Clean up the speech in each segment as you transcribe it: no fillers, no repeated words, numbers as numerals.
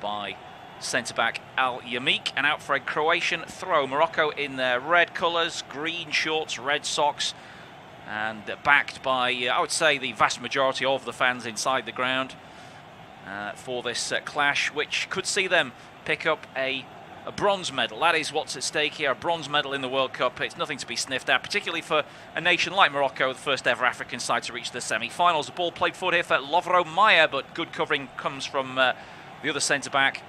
by centre-back Al Yamik, and out for a Croatian throw. Morocco in their red colours, green shorts, red socks, and backed by, I would say, the vast majority of the fans inside the ground for this clash, which could see them pick up a bronze medal. That is what's at stake here, a bronze medal in the World Cup. It's nothing to be sniffed at, particularly for a nation like Morocco, the first ever African side to reach the semi-finals. The ball played forward here for Lovro Mayer, but good covering comes from the other centre-back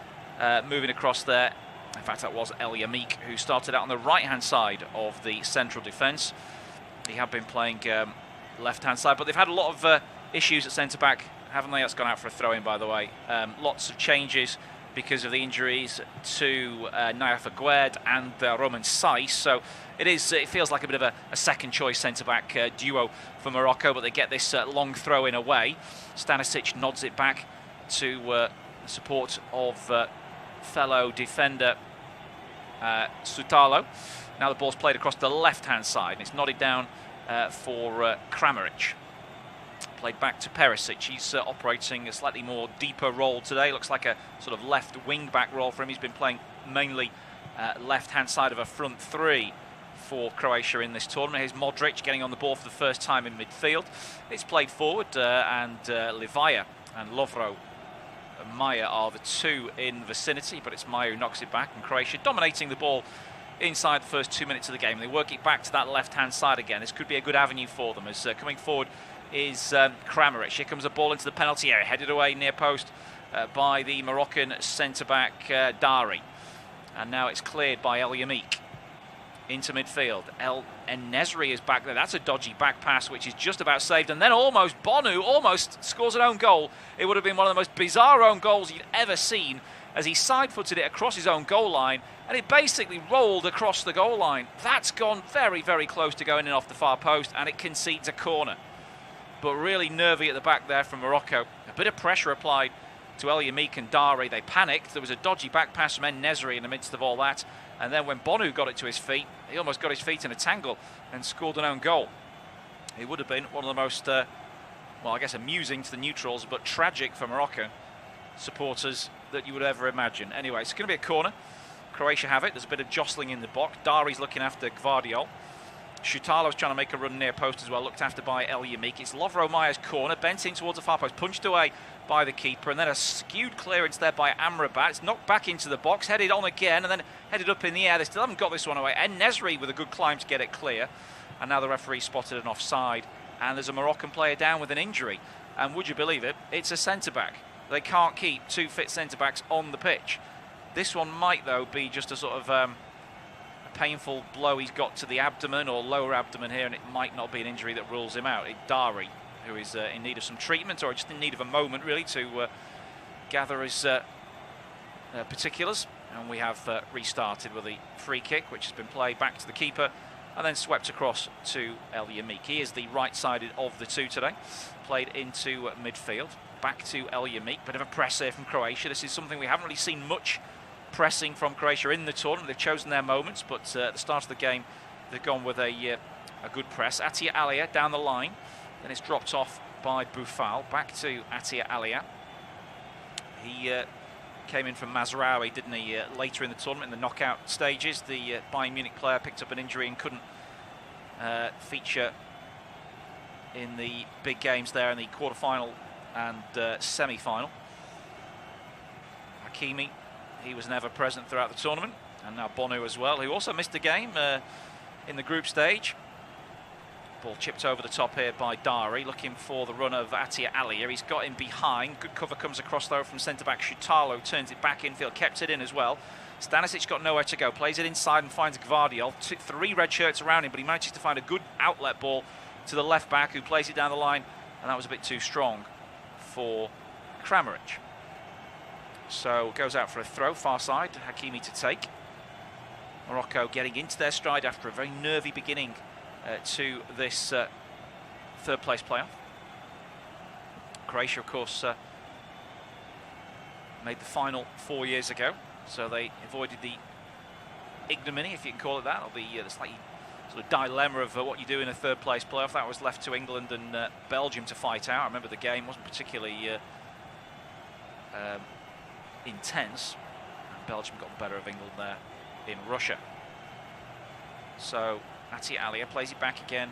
moving across there. In fact, that was El Yamik, who started out on the right-hand side of the central defence. He had been playing left-hand side, but they've had a lot of issues at centre-back, haven't they? That's gone out for a throw-in, by the way. Lots of changes because of the injuries to Nayef Aguerd and Roman Saiss. So it feels like a bit of a second-choice centre-back duo for Morocco, but they get this long throw-in away. Stanisic nods it back to support of fellow defender Sutalo. Now the ball's played across the left-hand side, and it's nodded down for Kramaric. Played back to Perisic. He's operating a slightly more deeper role today. Looks like a sort of left wing-back role for him. He's been playing mainly left-hand side of a front three for Croatia in this tournament. Here's Modric getting on the ball for the first time in midfield. It's played forward, and Livaya and Lovro Mayer are the two in vicinity, but it's Mayer who knocks it back, and Croatia dominating the ball inside the first 2 minutes of the game. They work it back to that left-hand side again. This could be a good avenue for them, as coming forward is Kramaric. Here comes a ball into the penalty area, headed away near post by the Moroccan centre-back Dari. And now it's cleared by El Yamik into midfield. El Enesri is back there. That's a dodgy back pass, which is just about saved. And then Bonu almost scores an own goal. It would have been one of the most bizarre own goals you'd ever seen, as he side-footed it across his own goal line, and it basically rolled across the goal line. That's gone very, very close to going in off the far post, and it concedes a corner. But really nervy at the back there from Morocco. A bit of pressure applied to El Yamik and Dari. They panicked. There was a dodgy back pass from En-Nesyri in the midst of all that. And then when Bonu got it to his feet, he almost got his feet in a tangle and scored an own goal. It would have been one of the most, well, I guess amusing to the neutrals, but tragic for Morocco supporters that you would ever imagine. Anyway, it's going to be a corner. Croatia have it. There's a bit of jostling in the box. Dari's looking after Gvardiol. Shutalo's trying to make a run near post as well, looked after by El Yamik. It's Lovro Mayer's corner, bent in towards the far post, punched away by the keeper, and then a skewed clearance there by Amrabat. It's knocked back into the box, headed on again, and then headed up in the air. They still haven't got this one away. En-Nesyri with a good climb to get it clear, and now the referee spotted an offside, and there's a Moroccan player down with an injury. And would you believe it, it's a centre-back. They can't keep two fit centre-backs on the pitch. This one might, though, be just a sort of painful blow he's got to the abdomen or lower abdomen here, and it might not be an injury that rules him out. It's Dari, who is in need of some treatment, or just in need of a moment really to gather his particulars. And we have restarted with a free kick, which has been played back to the keeper and then swept across to El Yamik. He is the right-sided of the two today. Played into midfield, back to El Yamik. Bit of a press here from Croatia. This is something we haven't really seen much pressing from Croatia in the tournament. They've chosen their moments, but at the start of the game they've gone with a good press. Attiyah Alia down the line, then it's dropped off by Boufal. Back to Attiyah Alia. He came in from Mazraoui, didn't he, later in the tournament in the knockout stages. The Bayern Munich player picked up an injury and couldn't feature in the big games there in the quarter-final and semi-final. Hakimi, he was never present throughout the tournament, and now Bonu as well, who also missed the game in the group stage. Ball chipped over the top here by Dari, looking for the run of Attiyah Alia. He's got him behind. Good cover comes across though from centre-back Shutalo, turns it back infield, kept it in as well. Stanisic got nowhere to go, plays it inside and finds Gvardiol. Three red shirts around him, but he manages to find a good outlet ball to the left-back, who plays it down the line, and that was a bit too strong for Kramaric. So goes out for a throw, far side, Hakimi to take. Morocco getting into their stride after a very nervy beginning to this third place playoff. Croatia, of course, made the final 4 years ago, so they avoided the ignominy, if you can call it that, or the slightly sort of dilemma of what you do in a third place playoff. That was left to England and Belgium to fight out. I remember the game wasn't particularly intense. And Belgium got the better of England there in Russia. So Ati Alia plays it back again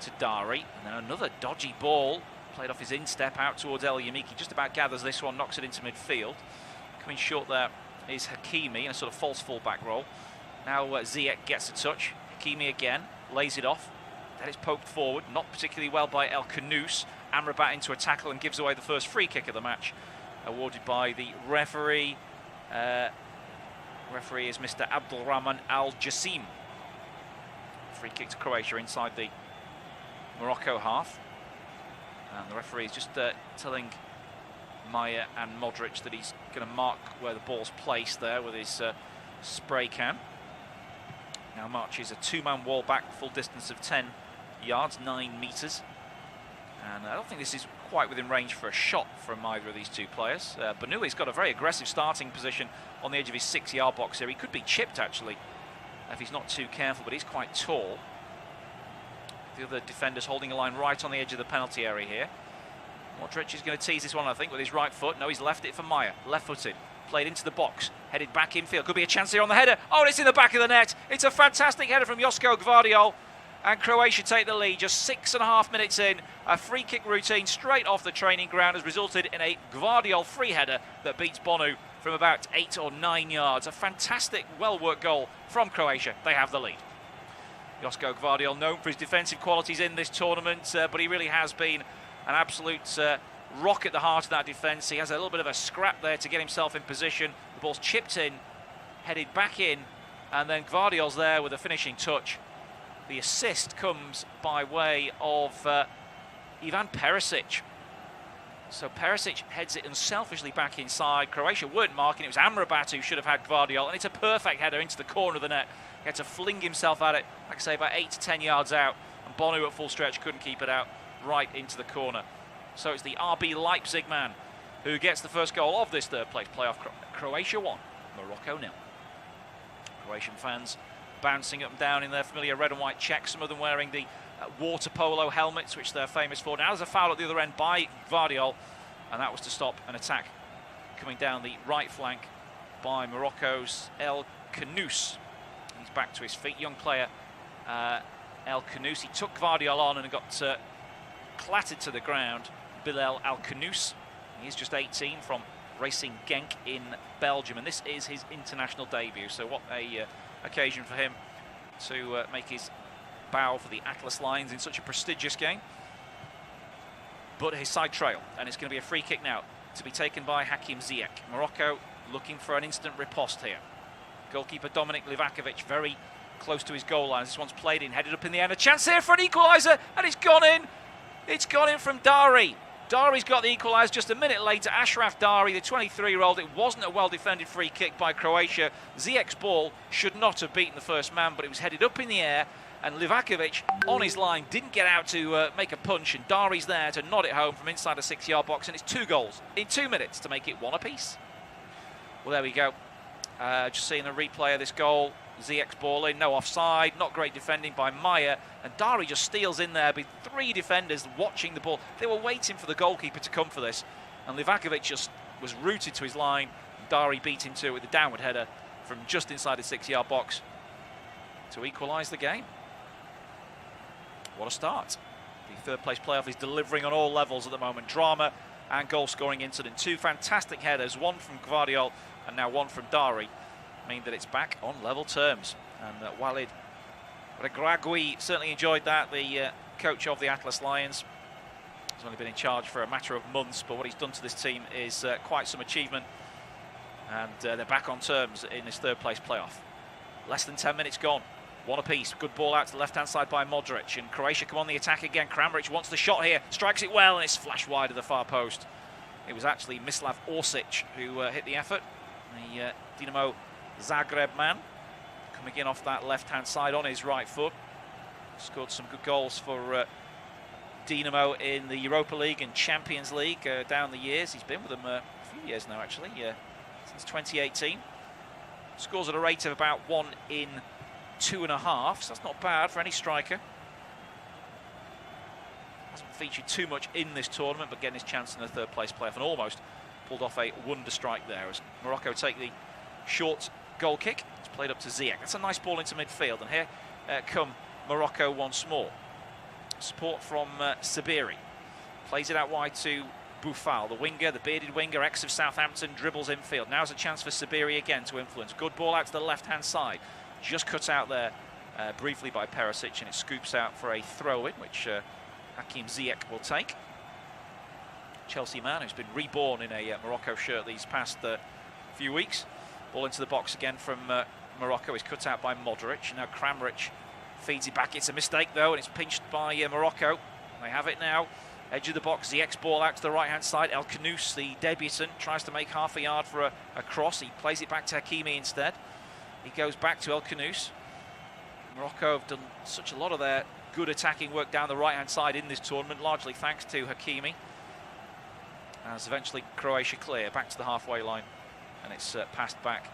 to Dari, and then another dodgy ball played off his instep out towards El Yamiki. Just about gathers this one, knocks it into midfield. Coming short there is Hakimi in a sort of false full-back role. Now Ziyech gets a touch. Hakimi again lays it off. Then it's poked forward, not particularly well by El Kanous. Amrabat into a tackle and gives away the first free kick of the match, awarded by the referee. Referee is Mr. Abdulrahman Al Jassim. Free kick to Croatia inside the Morocco half. And the referee is just telling Maya and Modric that he's going to mark where the ball's placed there with his spray can. Now marches a two-man wall back, full distance of 10 yards, 9 metres. And I don't think this is quite within range for a shot from either of these two players. Banoui's got a very aggressive starting position on the edge of his 6-yard box here. He could be chipped, actually, if he's not too careful, but he's quite tall. The other defenders holding a line right on the edge of the penalty area here. Modric is going to tease this one, I think, with his right foot. No, he's left it for Maya, left-footed. Played into the box, headed back infield. Could be a chance here on the header. Oh, and it's in the back of the net. It's a fantastic header from Josko Gvardiol. And Croatia take the lead just 6.5 minutes in. A free kick routine straight off the training ground has resulted in a Gvardiol free header that beats Bonu from about 8 or 9 yards. A fantastic, well-worked goal from Croatia. They have the lead. Josko Gvardiol, known for his defensive qualities in this tournament, but he really has been an absolute rock at the heart of that defence. He has a little bit of a scrap there to get himself in position. The ball's chipped in, headed back in, and then Gvardiol's there with a finishing touch. The assist comes by way of Ivan Perisic. So Perisic heads it unselfishly back inside. Croatia weren't marking. It was Amrabat who should have had Gvardiol, and it's a perfect header into the corner of the net. He had to fling himself at it, like I say, about 8 to 10 yards out, and Bonu at full stretch couldn't keep it out, right into the corner. So it's the RB Leipzig man who gets the first goal of this third place playoff. Croatia 1, Morocco 0. Croatian fans bouncing up and down in their familiar red and white checks, some of them wearing the water polo helmets, which they're famous for. Now there's a foul at the other end by Gvardiol, and that was to stop an attack coming down the right flank by Morocco's El Kanous. He's back to his feet, young player El Kanous. He took Gvardiol on and got clattered to the ground. Bilal Al Kanous, he's just 18 from Racing Genk in Belgium, and this is his international debut, so what a occasion for him to make his bow for the Atlas Lions in such a prestigious game. But his side trail, and it's going to be a free kick now to be taken by Hakim Ziyech. Morocco looking for an instant riposte here. Goalkeeper Dominik Livakovic very close to his goal line. This one's played in, headed up in the end. A chance here for an equaliser, and it's gone in. It's gone in from Dari. Dari's got the equaliser just a minute later. Ashraf Dari, the 23-year-old. It wasn't a well-defended free kick by Croatia. Ziyech's ball should not have beaten the first man, but it was headed up in the air, and Livakovic on his line didn't get out to make a punch, and Dari's there to nod it home from inside a 6-yard box, and it's 2 goals in 2 minutes to make it 1 apiece. Well, there we go. Just seeing a replay of this goal. Ziyech's ball in, no offside, not great defending by Maya, and Dari just steals in there with 3 defenders watching the ball. They were waiting for the goalkeeper to come for this, and Livakovic just was rooted to his line. Dari beat him to it with a downward header from just inside the 6-yard box to equalise the game. What a start. The third place playoff is delivering on all levels at the moment. Drama and goal scoring incident. 2 fantastic headers, one from Gvardiol and now one from Dari, mean that it's back on level terms. And Walid Regragui certainly enjoyed that, the coach of the Atlas Lions. He's only been in charge for a matter of months, but what he's done to this team is quite some achievement. And they're back on terms in this third place playoff. Less than 10 minutes gone. 1 apiece. Good ball out to the left-hand side by Modric. And Croatia come on the attack again. Kramaric wants the shot here. Strikes it well, and it's flashed wide of the far post. It was actually Mislav Orsic who hit the effort. The Dinamo Zagreb man coming in off that left-hand side on his right foot. Scored some good goals for Dinamo in the Europa League and Champions League down the years. He's been with them a few years now, actually, since 2018. Scores at a rate of about 1 in 2.5, so that's not bad for any striker. Hasn't featured too much in this tournament, but getting his chance in the third place playoff and almost pulled off a wonder strike there as Morocco take the short goal kick. It's played up to Ziyech. That's a nice ball into midfield, and here come Morocco once more. Support from Sabiri. Plays it out wide to Boufal, the winger, the bearded winger, ex of Southampton, dribbles infield. Now's a chance for Sabiri again to influence. Good ball out to the left-hand side. Just cut out there briefly by Perisic, and it scoops out for a throw-in, which Hakim Ziyech will take. Chelsea man who's been reborn in a Morocco shirt these past few weeks. Ball into the box again from Morocco. Is cut out by Modric. Now Kramaric feeds it back. It's a mistake though, and it's pinched by Morocco. They have it now. Edge of the box, Ziyech's ball out to the right-hand side. El Khanous, the debutant, tries to make half a yard for a cross. He plays it back to Hakimi instead. He goes back to El Khanous. Morocco have done such a lot of their good attacking work down the right-hand side in this tournament, largely thanks to Hakimi. As eventually Croatia clear, back to the halfway line. And it's passed back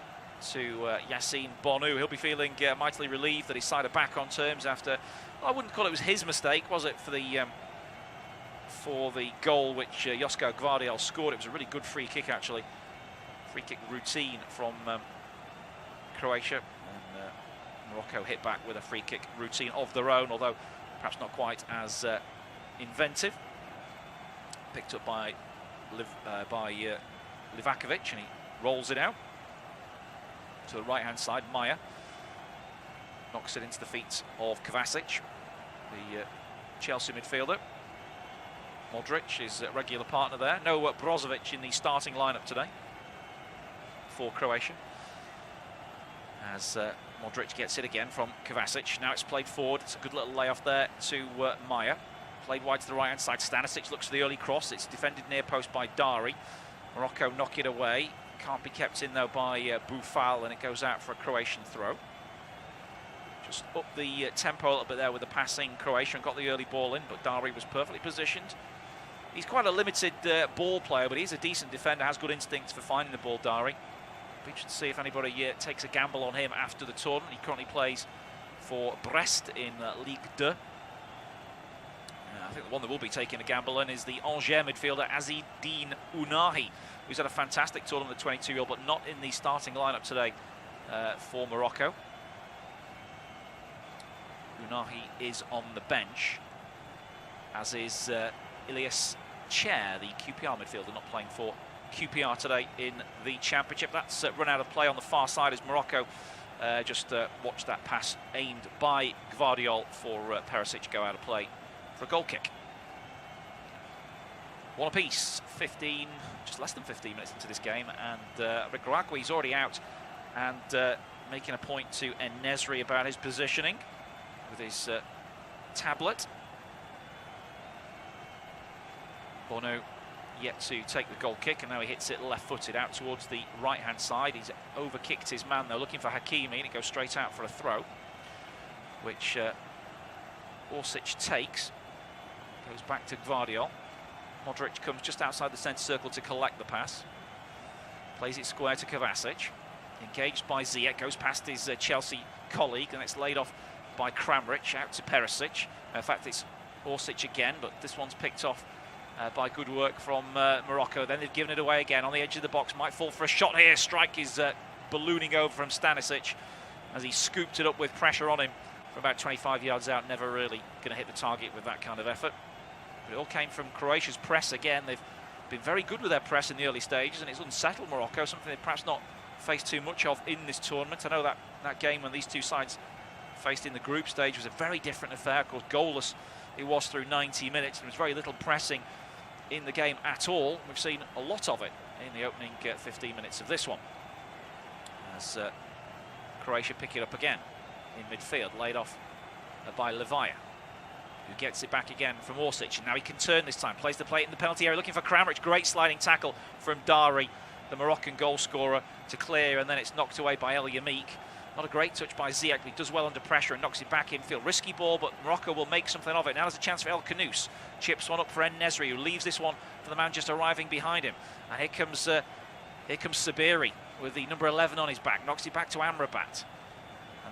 to Yassine Bonu. He'll be feeling mightily relieved that his side are back on terms after, well, I wouldn't call it was his mistake, was it, for the goal which Josko Gvardiol scored. It was a really good free kick, actually. Free kick routine from Croatia. And Morocco hit back with a free kick routine of their own, although perhaps not quite as inventive. Picked up by Livakovic, and he rolls it out to the right-hand side. Maya knocks it into the feet of Kovacic, the Chelsea midfielder. Modric is a regular partner there. No Brozovic in the starting lineup today for Croatia. As Modric gets it again from Kovacic. Now it's played forward. It's a good little layoff there to Maya. Played wide to the right-hand side. Stanisic looks for the early cross. It's defended near post by Dari. Morocco knock it away. Can't be kept in though by Boufal, and it goes out for a Croatian throw. Just up the tempo a little bit there with the passing. Croatia got the early ball in, but Dari was perfectly positioned. He's quite a limited ball player, but he's a decent defender, has good instincts for finding the ball, Dari. Be interested to see if anybody takes a gamble on him after the tournament. He currently plays for Brest in Ligue 2. I think the one that will be taking a gamble on is the Angers midfielder Azzedine Ounahi, who's had a fantastic tournament at 22-year-old, but not in the starting lineup today for Morocco. Ounahi is on the bench, as is Ilias Chair, the QPR midfielder, not playing for QPR today in the Championship. That's run out of play on the far side as Morocco just watched that pass aimed by Gvardiol for Perisic go out of play for a goal kick. One apiece, just less than 15 minutes into this game, and Regragui's already out and making a point to En-Nesyri about his positioning with his tablet. Bono yet to take the goal kick, and now he hits it left-footed out towards the right-hand side. He's overkicked his man though, looking for Hakimi, and it goes straight out for a throw, which Orsic takes. Goes back to Gvardiol. Modric comes just outside the centre circle to collect the pass. Plays it square to Kovacic. Engaged by Ziyech, goes past his Chelsea colleague, and it's laid off by Kramaric out to Perisic. In fact, it's Orsic again, but this one's picked off by good work from Morocco. Then they've given it away again on the edge of the box. Might fall for a shot here. Strike is ballooning over from Stanisic as he scooped it up with pressure on him from about 25 yards out. Never really going to hit the target with that kind of effort. But it all came from Croatia's press again. They've been very good with their press in the early stages, and it's unsettled Morocco, something they've perhaps not faced too much of in this tournament. I know that game when these two sides faced in the group stage was a very different affair. Of course, goalless it was through 90 minutes. There was very little pressing in the game at all. We've seen a lot of it in the opening 15 minutes of this one. As Croatia pick it up again in midfield, laid off by Levaya, who gets it back again from Orsic, and now he can turn this time. Plays the plate in the penalty area, looking for Kramaric. Great sliding tackle from Dari, the Moroccan goal scorer, to clear, and then it's knocked away by El Yamik. Not a great touch by Ziyech, but he does well under pressure and knocks it back infield. Risky ball, but Morocco will make something of it. Now there's a chance for El Khanous. Chips one up for En-Nesyri, who leaves this one for the man just arriving behind him. And here comes Sabiri with the number 11 on his back. Knocks it back to Amrabat.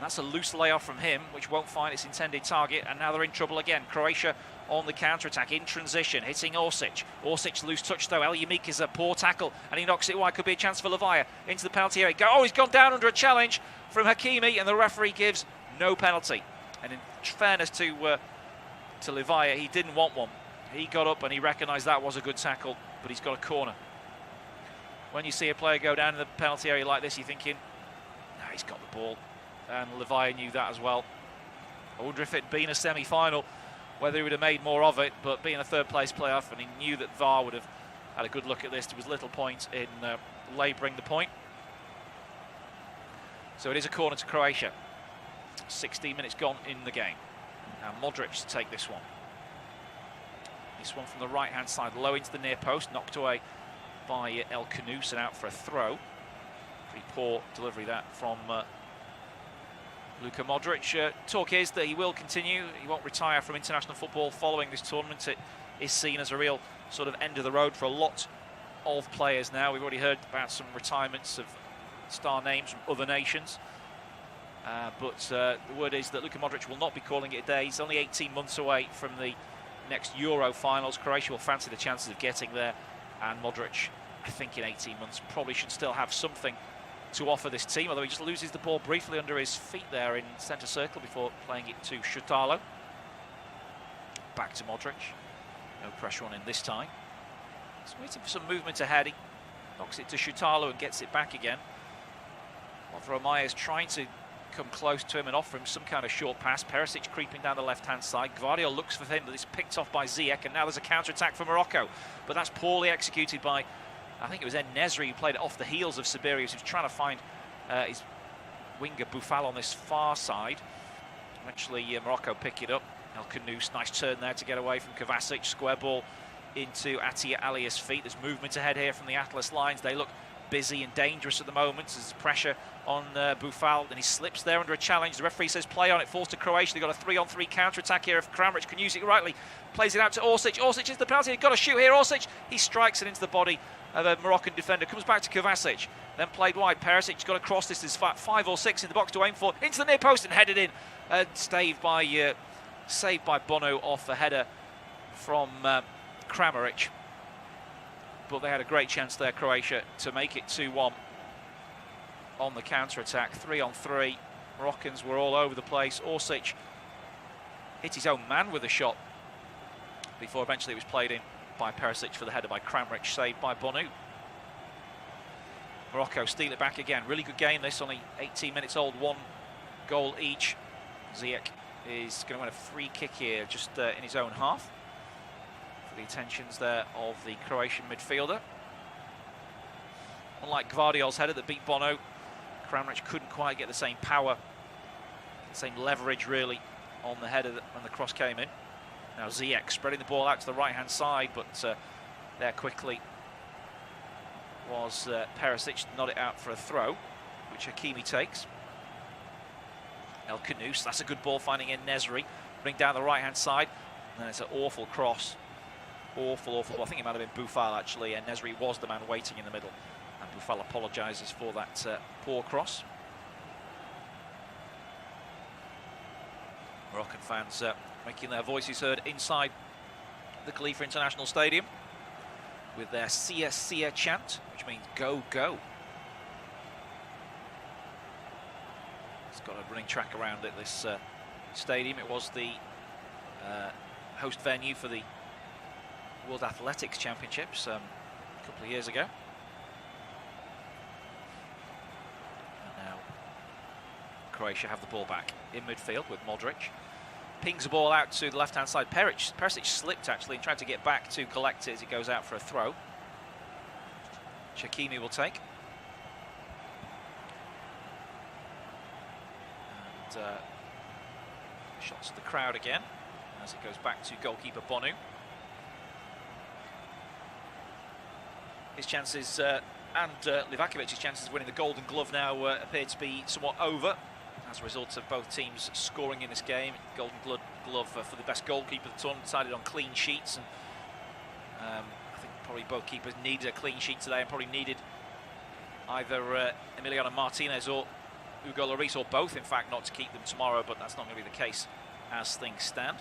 And that's a loose layoff from him, which won't find its intended target. And now they're in trouble again. Croatia on the counter-attack in transition, hitting Orsic. Orsic loose touch though. El Yamik is a poor tackle, and he knocks it wide. Could be a chance for Levaya into the penalty area. Oh, he's gone down under a challenge from Hakimi, and the referee gives no penalty. And in fairness to Levaya, he didn't want one. He got up and he recognised that was a good tackle, but he's got a corner. When you see a player go down in the penalty area like this, you're thinking, no, he's got the ball. And Levaya knew that as well. I wonder if it'd been a semi-final, whether he would have made more of it, but being a third-place playoff, and he knew that VAR would have had a good look at this. There was little point in labouring the point. So it is a corner to Croatia. 16 minutes gone in the game. Now Modric to take this one. This one from the right-hand side, low into the near post, knocked away by El Kanous and out for a throw. Pretty poor delivery that from Luka Modric. Talk is that he will continue. He won't retire from international football following this tournament. It is seen as a real sort of end of the road for a lot of players now. We've already heard about some retirements of star names from other nations. But the word is that Luka Modric will not be calling it a day. He's only 18 months away from the next Euro finals. Croatia will fancy the chances of getting there. And Modric, I think in 18 months, probably should still have something to offer this team, although he just loses the ball briefly under his feet there in centre circle before playing it to Shutalo. Back to Modric. No pressure on him this time. He's waiting for some movement ahead. He knocks it to Shutalo and gets it back again. Mavro is trying to come close to him and offer him some kind of short pass. Perisic creeping down the left-hand side. Gvardiol looks for him, but it's picked off by Ziyech, and now there's a counter-attack for Morocco. But that's poorly executed by, I think it was En-Nesyri, who played it off the heels of Siberius, who's trying to find his winger Boufal on this far side. Eventually Morocco pick it up. El Kanous, nice turn there to get away from Kovacic. Square ball into Atiya Alia's feet. There's movement ahead here from the Atlas lines. They look busy and dangerous at the moment. There's pressure on Boufal, and he slips there under a challenge. The referee says play on it, falls to Croatia. They've got a 3-on-3 counter-attack here if Kramaric can use it rightly. Plays it out to Orsic. Orsic is the penalty. He's got to shoot here. Orsic, he strikes it into the body of a Moroccan defender. Comes back to Kovacic. Then played wide. Perisic's got to cross this. There's 5 or 6 in the box to aim for. Into the near post and headed in. Saved by Bono off the header from Kramaric. But they had a great chance there, Croatia, to make it 2-1 on the counter-attack. 3-on-3. Moroccans were all over the place. Orsic hit his own man with a shot before eventually it was played in by Perisic for the header by Kramaric, saved by Bonu. Morocco steal it back again. Really good game this, only 18 minutes old, 1 goal each. Ziyech is going to win a free kick here just in his own half. For the attentions there of the Croatian midfielder. Unlike Gvardiol's header that beat Bono, Kramaric couldn't quite get the same power, the same leverage really on the header when the cross came in. Now Ziyech spreading the ball out to the right-hand side, but there quickly was Perisic to nod it out for a throw, which Hakimi takes. El Kanous, that's a good ball finding En-Nesyri, bring down the right-hand side, and then it's an awful cross. Awful ball. I think it might have been Boufal actually, and En-Nesyri was the man waiting in the middle. And Boufal apologises for that poor cross. Moroccan fans making their voices heard inside the Khalifa International Stadium with their Sia Sia chant, which means go, go. It's got a running track around it, this stadium. It was the host venue for the World Athletics Championships a couple of years ago. And now Croatia have the ball back in midfield with Modric. Pings the ball out to the left-hand side. Perisic slipped actually and tried to get back to collect it as it goes out for a throw. Hakimi will take. And shots to the crowd again as it goes back to goalkeeper Bonu. His chances and Livacovic's chances of winning the Golden Glove now appear to be somewhat over as a result of both teams scoring in this game. Golden Glove for the best goalkeeper of the tournament decided on clean sheets, and I think probably both keepers needed a clean sheet today and probably needed either Emiliano Martinez or Hugo Lloris, or both, in fact, not to keep them tomorrow, but that's not going to be the case as things stand.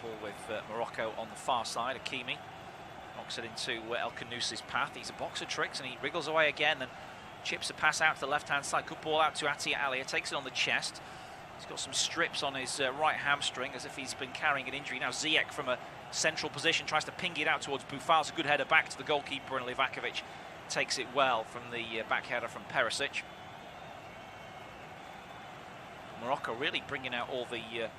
Ball with Morocco on the far side. Hakimi knocks it into El Kanous's path. He's a box of tricks, and he wriggles away again and chips a pass out to the left-hand side. Good ball out to Atia Alia, takes it on the chest. He's got some strips on his right hamstring, as if he's been carrying an injury. Now Ziyech from a central position tries to ping it out towards Boufal. It's a good header back to the goalkeeper, and Livakovic takes it well from the back header from Perisic. Morocco really bringing out all the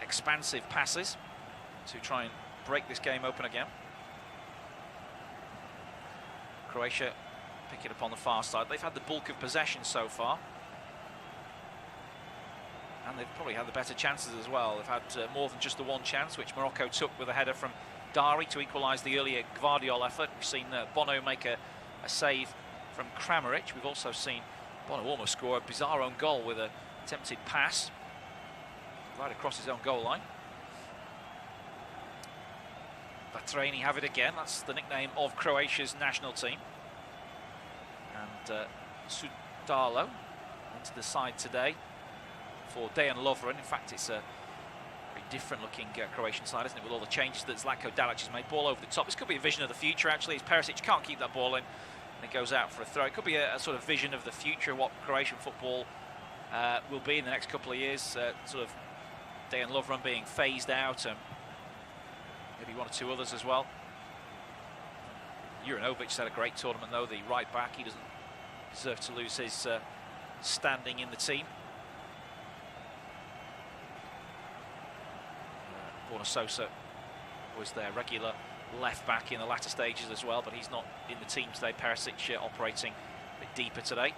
expansive passes to try and break this game open again. Croatia pick it up on the far side. They've had the bulk of possession so far, and they've probably had the better chances as well. They've had more than just the one chance, which Morocco took with a header from Dari to equalise the earlier Gvardiol effort. We've seen Bono make a save from Kramaric. We've also seen Bono almost score a bizarre own goal with a attempted pass right across his own goal line. Vatreni have it again. That's the nickname of Croatia's national team. And Sudalo into the side today for Dejan Lovren. In fact, it's a very different looking Croatian side, isn't it, with all the changes that Zlatko Dalic has made. Ball over the top. This could be a vision of the future, actually, as Perisic can't keep that ball in, and it goes out for a throw. It could be a sort of vision of the future, what Croatian football will be in the next couple of years. Sort of Dejan Lovren being phased out, and maybe one or two others as well. Juranovic had a great tournament, though, the right back. He doesn't deserve to lose his standing in the team. Borna Sosa was their regular left back in the latter stages as well, but he's not in the team today. Perisic operating a bit deeper today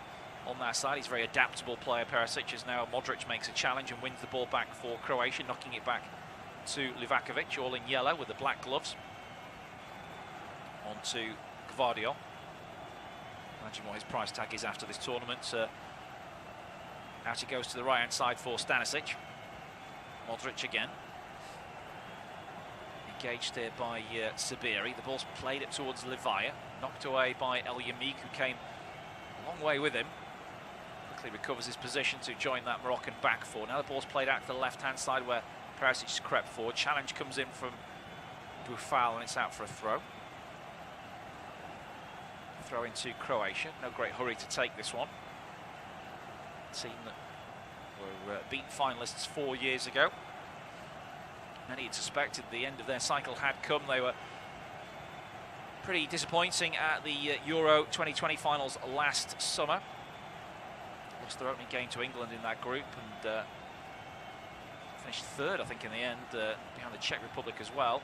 on that side. He's a very adaptable player, Perisic, as now Modric makes a challenge and wins the ball back for Croatia, knocking it back to Livakovic, all in yellow with the black gloves. On to Gvardiol. Imagine what his price tag is after this tournament. Out he goes to the right-hand side for Stanisic. Modric again. Engaged here by Sabiri. The ball's played it towards Livaya. Knocked away by El Yamik, who came a long way with him. Quickly recovers his position to join that Moroccan back four. Now the ball's played out to the left-hand side where Perisic has crept forward. Challenge comes in from Boufal, and it's out for a throw. Throw into Croatia. No great hurry to take this one. Team that were beaten finalists 4 years ago. Many had suspected the end of their cycle had come. They were pretty disappointing at the Euro 2020 finals last summer. Lost their opening game to England in that group, and finished third, I think, in the end, behind the Czech Republic as well.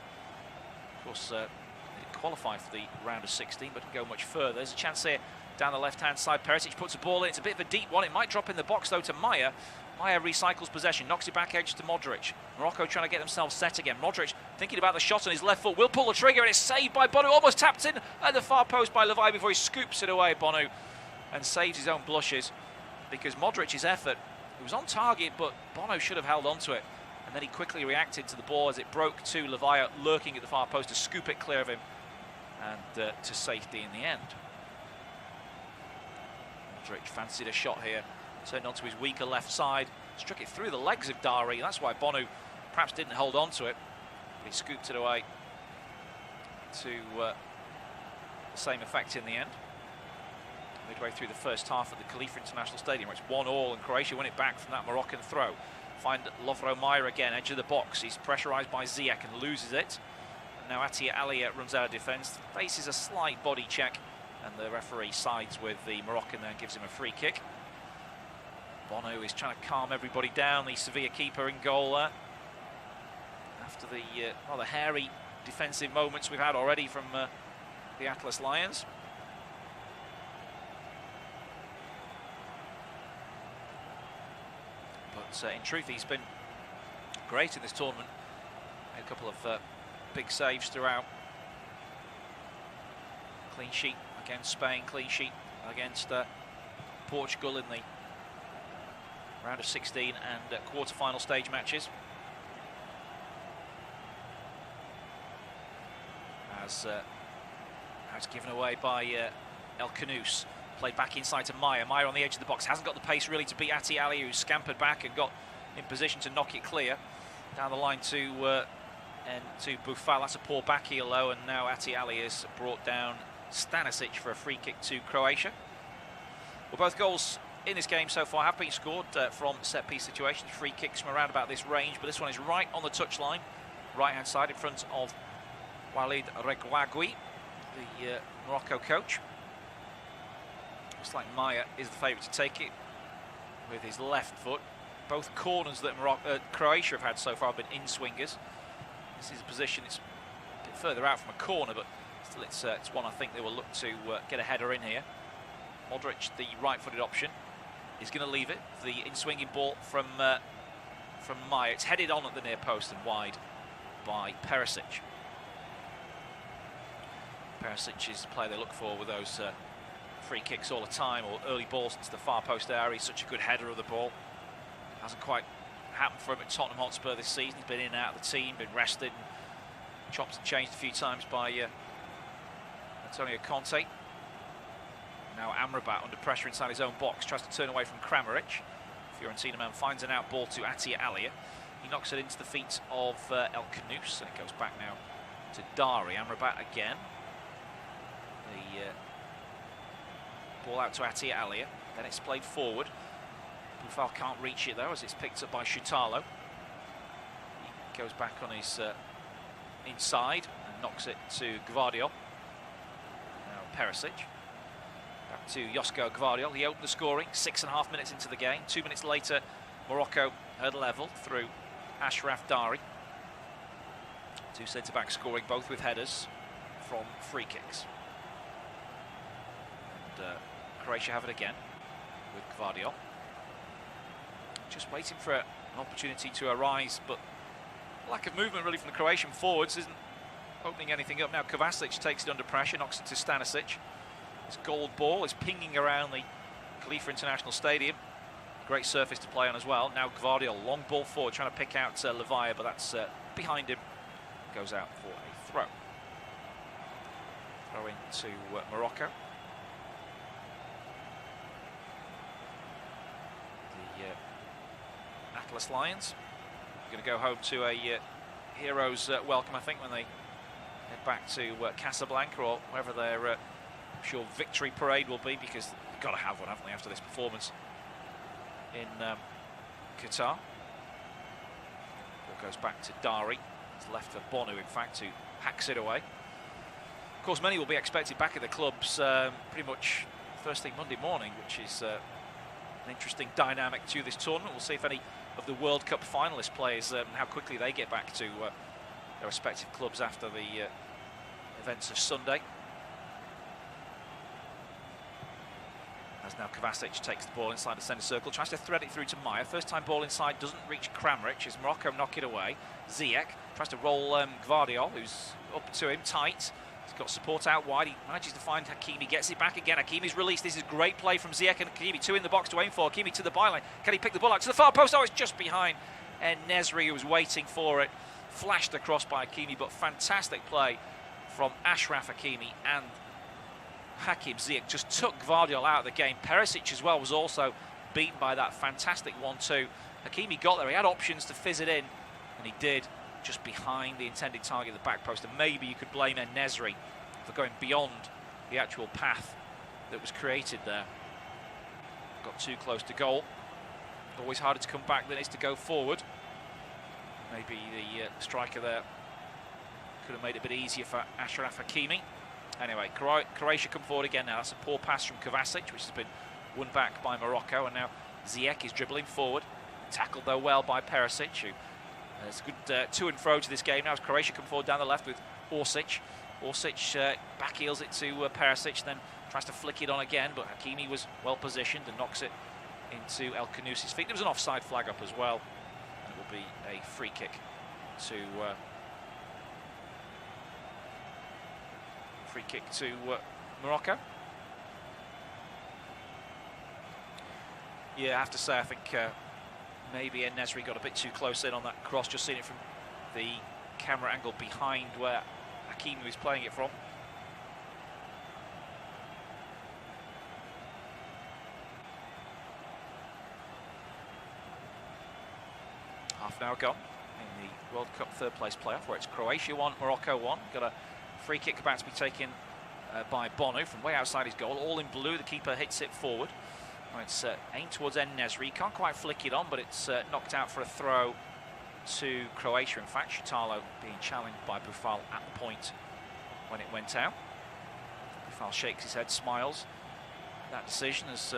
Of course, they didn't qualify for the round of 16, but didn't go much further. There's a chance here down the left-hand side. Perisic puts a ball in. It's a bit of a deep one. It might drop in the box, though, to Maya. Maya recycles possession, knocks it back edge to Modric. Morocco trying to get themselves set again. Modric thinking about the shot on his left foot, will pull the trigger, and it's saved by Bono. Almost tapped in at the far post by Levi before he scoops it away, Bono, and saves his own blushes, because Modric's effort, it was on target, but Bono should have held on to it. And then he quickly reacted to the ball as it broke to Levi, lurking at the far post, to scoop it clear of him and to safety in the end. Modric fancied a shot here, turned onto his weaker left side, struck it through the legs of Dari. That's why Bono perhaps didn't hold on to it, but he scooped it away to the same effect in the end. Midway through the first half at the Khalifa International Stadium, where it's 1-1, and Croatia win it back from that Moroccan throw. Find Lovro Mayer again, edge of the box. He's pressurised by Ziyech and loses it. And now Atia Alia runs out of defence, faces a slight body check, and the referee sides with the Moroccan there and gives him a free kick. Bono is trying to calm everybody down, the Sevilla keeper in goal there. After the rather hairy defensive moments we've had already from the Atlas Lions. But in truth, he's been great in this tournament. Made a couple of big saves throughout. Clean sheet against Spain, clean sheet against Portugal in the round of 16 and quarter-final stage matches. As Now it's given away by El Kanous. Played back inside to Maya. Maya on the edge of the box. Hasn't got the pace really to beat A.T. Ali, who's scampered back and got in position to knock it clear. Down the line to Boufal. That's a poor back heel low, and now A.T. Ali has brought down Stanisic for a free kick to Croatia. Well, both goals in this game so far have been scored from set-piece situations, free kicks from around about this range, but this one is right on the touchline, right-hand side in front of Walid Regragui, the Morocco coach. Looks like Maya is the favourite to take it with his left foot. Both corners that Croatia have had so far have been in-swingers. This is a position, it's a bit further out from a corner, but still it's one I think they will look to get a header in here. Modric, the right-footed option, is going to leave it. The in-swinging ball from Maya. It's headed on at the near post and wide by Perisic. Perisic is the player they look for with those free kicks all the time, or early balls into the far post area. He's such a good header of the ball. Hasn't quite happened for him at Tottenham Hotspur this season. He's been in and out of the team, been rested, and chopped and changed a few times by Antonio Conte. Now Amrabat under pressure inside his own box, tries to turn away from Kramaric. Fiorentina man finds an out ball to A.T. Ali. He knocks it into the feet of El Kanous, and it goes back now to Dari. Amrabat again. The ball out to A.T. Ali. Then it's played forward. Boufal can't reach it though, as it's picked up by Shutalo. He goes back on his inside and knocks it to Gvardiol. Now Perisic. Back to Josko Gvardiol. He opened the scoring 6.5 minutes into the game. 2 minutes later, Morocco had level through Ashraf Dari. Two centre-backs scoring, both with headers from free kicks. And Croatia have it again with Gvardiol. Just waiting for an opportunity to arise, but lack of movement really from the Croatian forwards isn't opening anything up. Now Kovacic takes it under pressure, knocks it to Stanisic. This gold ball is pinging around the Khalifa International Stadium. Great surface to play on as well. Now Gvardiol, long ball forward, trying to pick out Levaya, but that's behind him. Goes out for a throw. Throw in to Morocco. The Atlas Lions are going to go home to a hero's welcome, I think, when they head back to Casablanca or wherever their I'm sure victory parade will be, because they've got to have one, haven't they, after this performance in Qatar. Ball goes back to Dari. It's left for Bonu, in fact, who hacks it away. Of course, many will be expected back at the clubs pretty much first thing Monday morning, which is an interesting dynamic to this tournament. We'll see if any of the World Cup finalist players, how quickly they get back to their respective clubs after the events of Sunday. As now Kovacic takes the ball inside the centre circle, tries to thread it through to Maya. First time ball inside, doesn't reach Kramaric as Morocco knock it away. Ziyech tries to roll Gvardiol, who's up to him, tight. He's got support out wide, he manages to find Hakimi, gets it back again. Hakimi's released, this is great play from Ziyech and Hakimi. Two in the box to aim for, Hakimi to the byline. Can he pick the ball out to the far post? Oh, it's just behind. And Nesri, who was waiting for it, flashed across by Hakimi, but fantastic play from Ashraf Hakimi, and Hakim Ziyech just took Gvardiol out of the game. Perisic as well was also beaten by that fantastic 1-2. Hakimi got there, he had options to fizz it in, and he did, just behind the intended target of the back post. And maybe you could blame En-Nesyri for going beyond the actual path that was created there. Got too close to goal. Always harder to come back than it is to go forward. Maybe the striker there could have made it a bit easier for Ashraf Hakimi. Anyway, Croatia come forward again now. That's a poor pass from Kovacic, which has been won back by Morocco. And now Ziyech is dribbling forward. Tackled, though, well by Perisic, who has a good to and fro to this game now as Croatia come forward down the left with Orsic. Orsic back heels it to Perisic, then tries to flick it on again, but Hakimi was well positioned and knocks it into El Kanous's feet. There was an offside flag up as well. And it will be a free kick to Morocco. Yeah, I have to say, I think maybe En-Nesyri got a bit too close in on that cross. Just seen it from the camera angle behind where Hakimi was playing it from. now gone in the World Cup third place playoff, where it's Croatia 1, Morocco 1. Got a free kick about to be taken by Bono from way outside his goal, all in blue. The keeper hits it forward. It's aimed towards En-Nesyri. Can't quite flick it on, but it's knocked out for a throw to Croatia. In fact, Shutalo being challenged by Bufal at the point when it went out. Bufal shakes his head, smiles at that decision as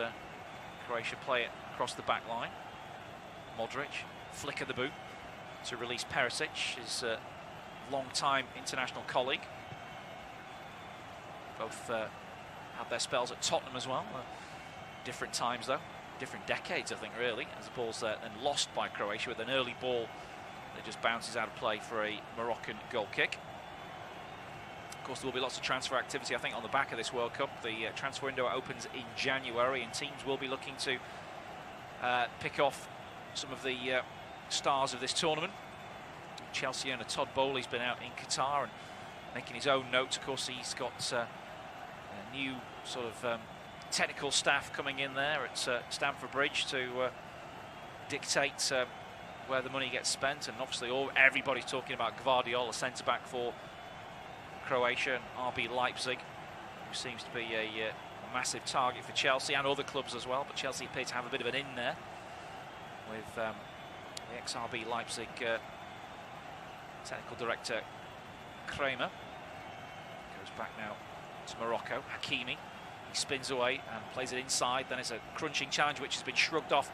Croatia play it across the back line. Modric, flick of the boot to release Perisic, his long-time international colleague. Both had their spells at Tottenham as well. Different times though, different decades I think really, as the ball's then lost by Croatia with an early ball that just bounces out of play for a Moroccan goal kick. Of course there will be lots of transfer activity I think on the back of this World Cup. The transfer window opens in January and teams will be looking to pick off some of the stars of this tournament. Chelsea owner Todd Bowley's been out in Qatar and making his own notes. Of course he's got a new sort of technical staff coming in there at Stamford Bridge to dictate where the money gets spent, and obviously everybody's talking about Gvardiol, a centre-back for Croatia, and RB Leipzig, who seems to be a massive target for Chelsea and other clubs as well, but Chelsea appear to have a bit of an in there with the ex-RB Leipzig technical director Kramer. Goes back now to Morocco. Hakimi, he spins away and plays it inside. Then it's a crunching challenge which has been shrugged off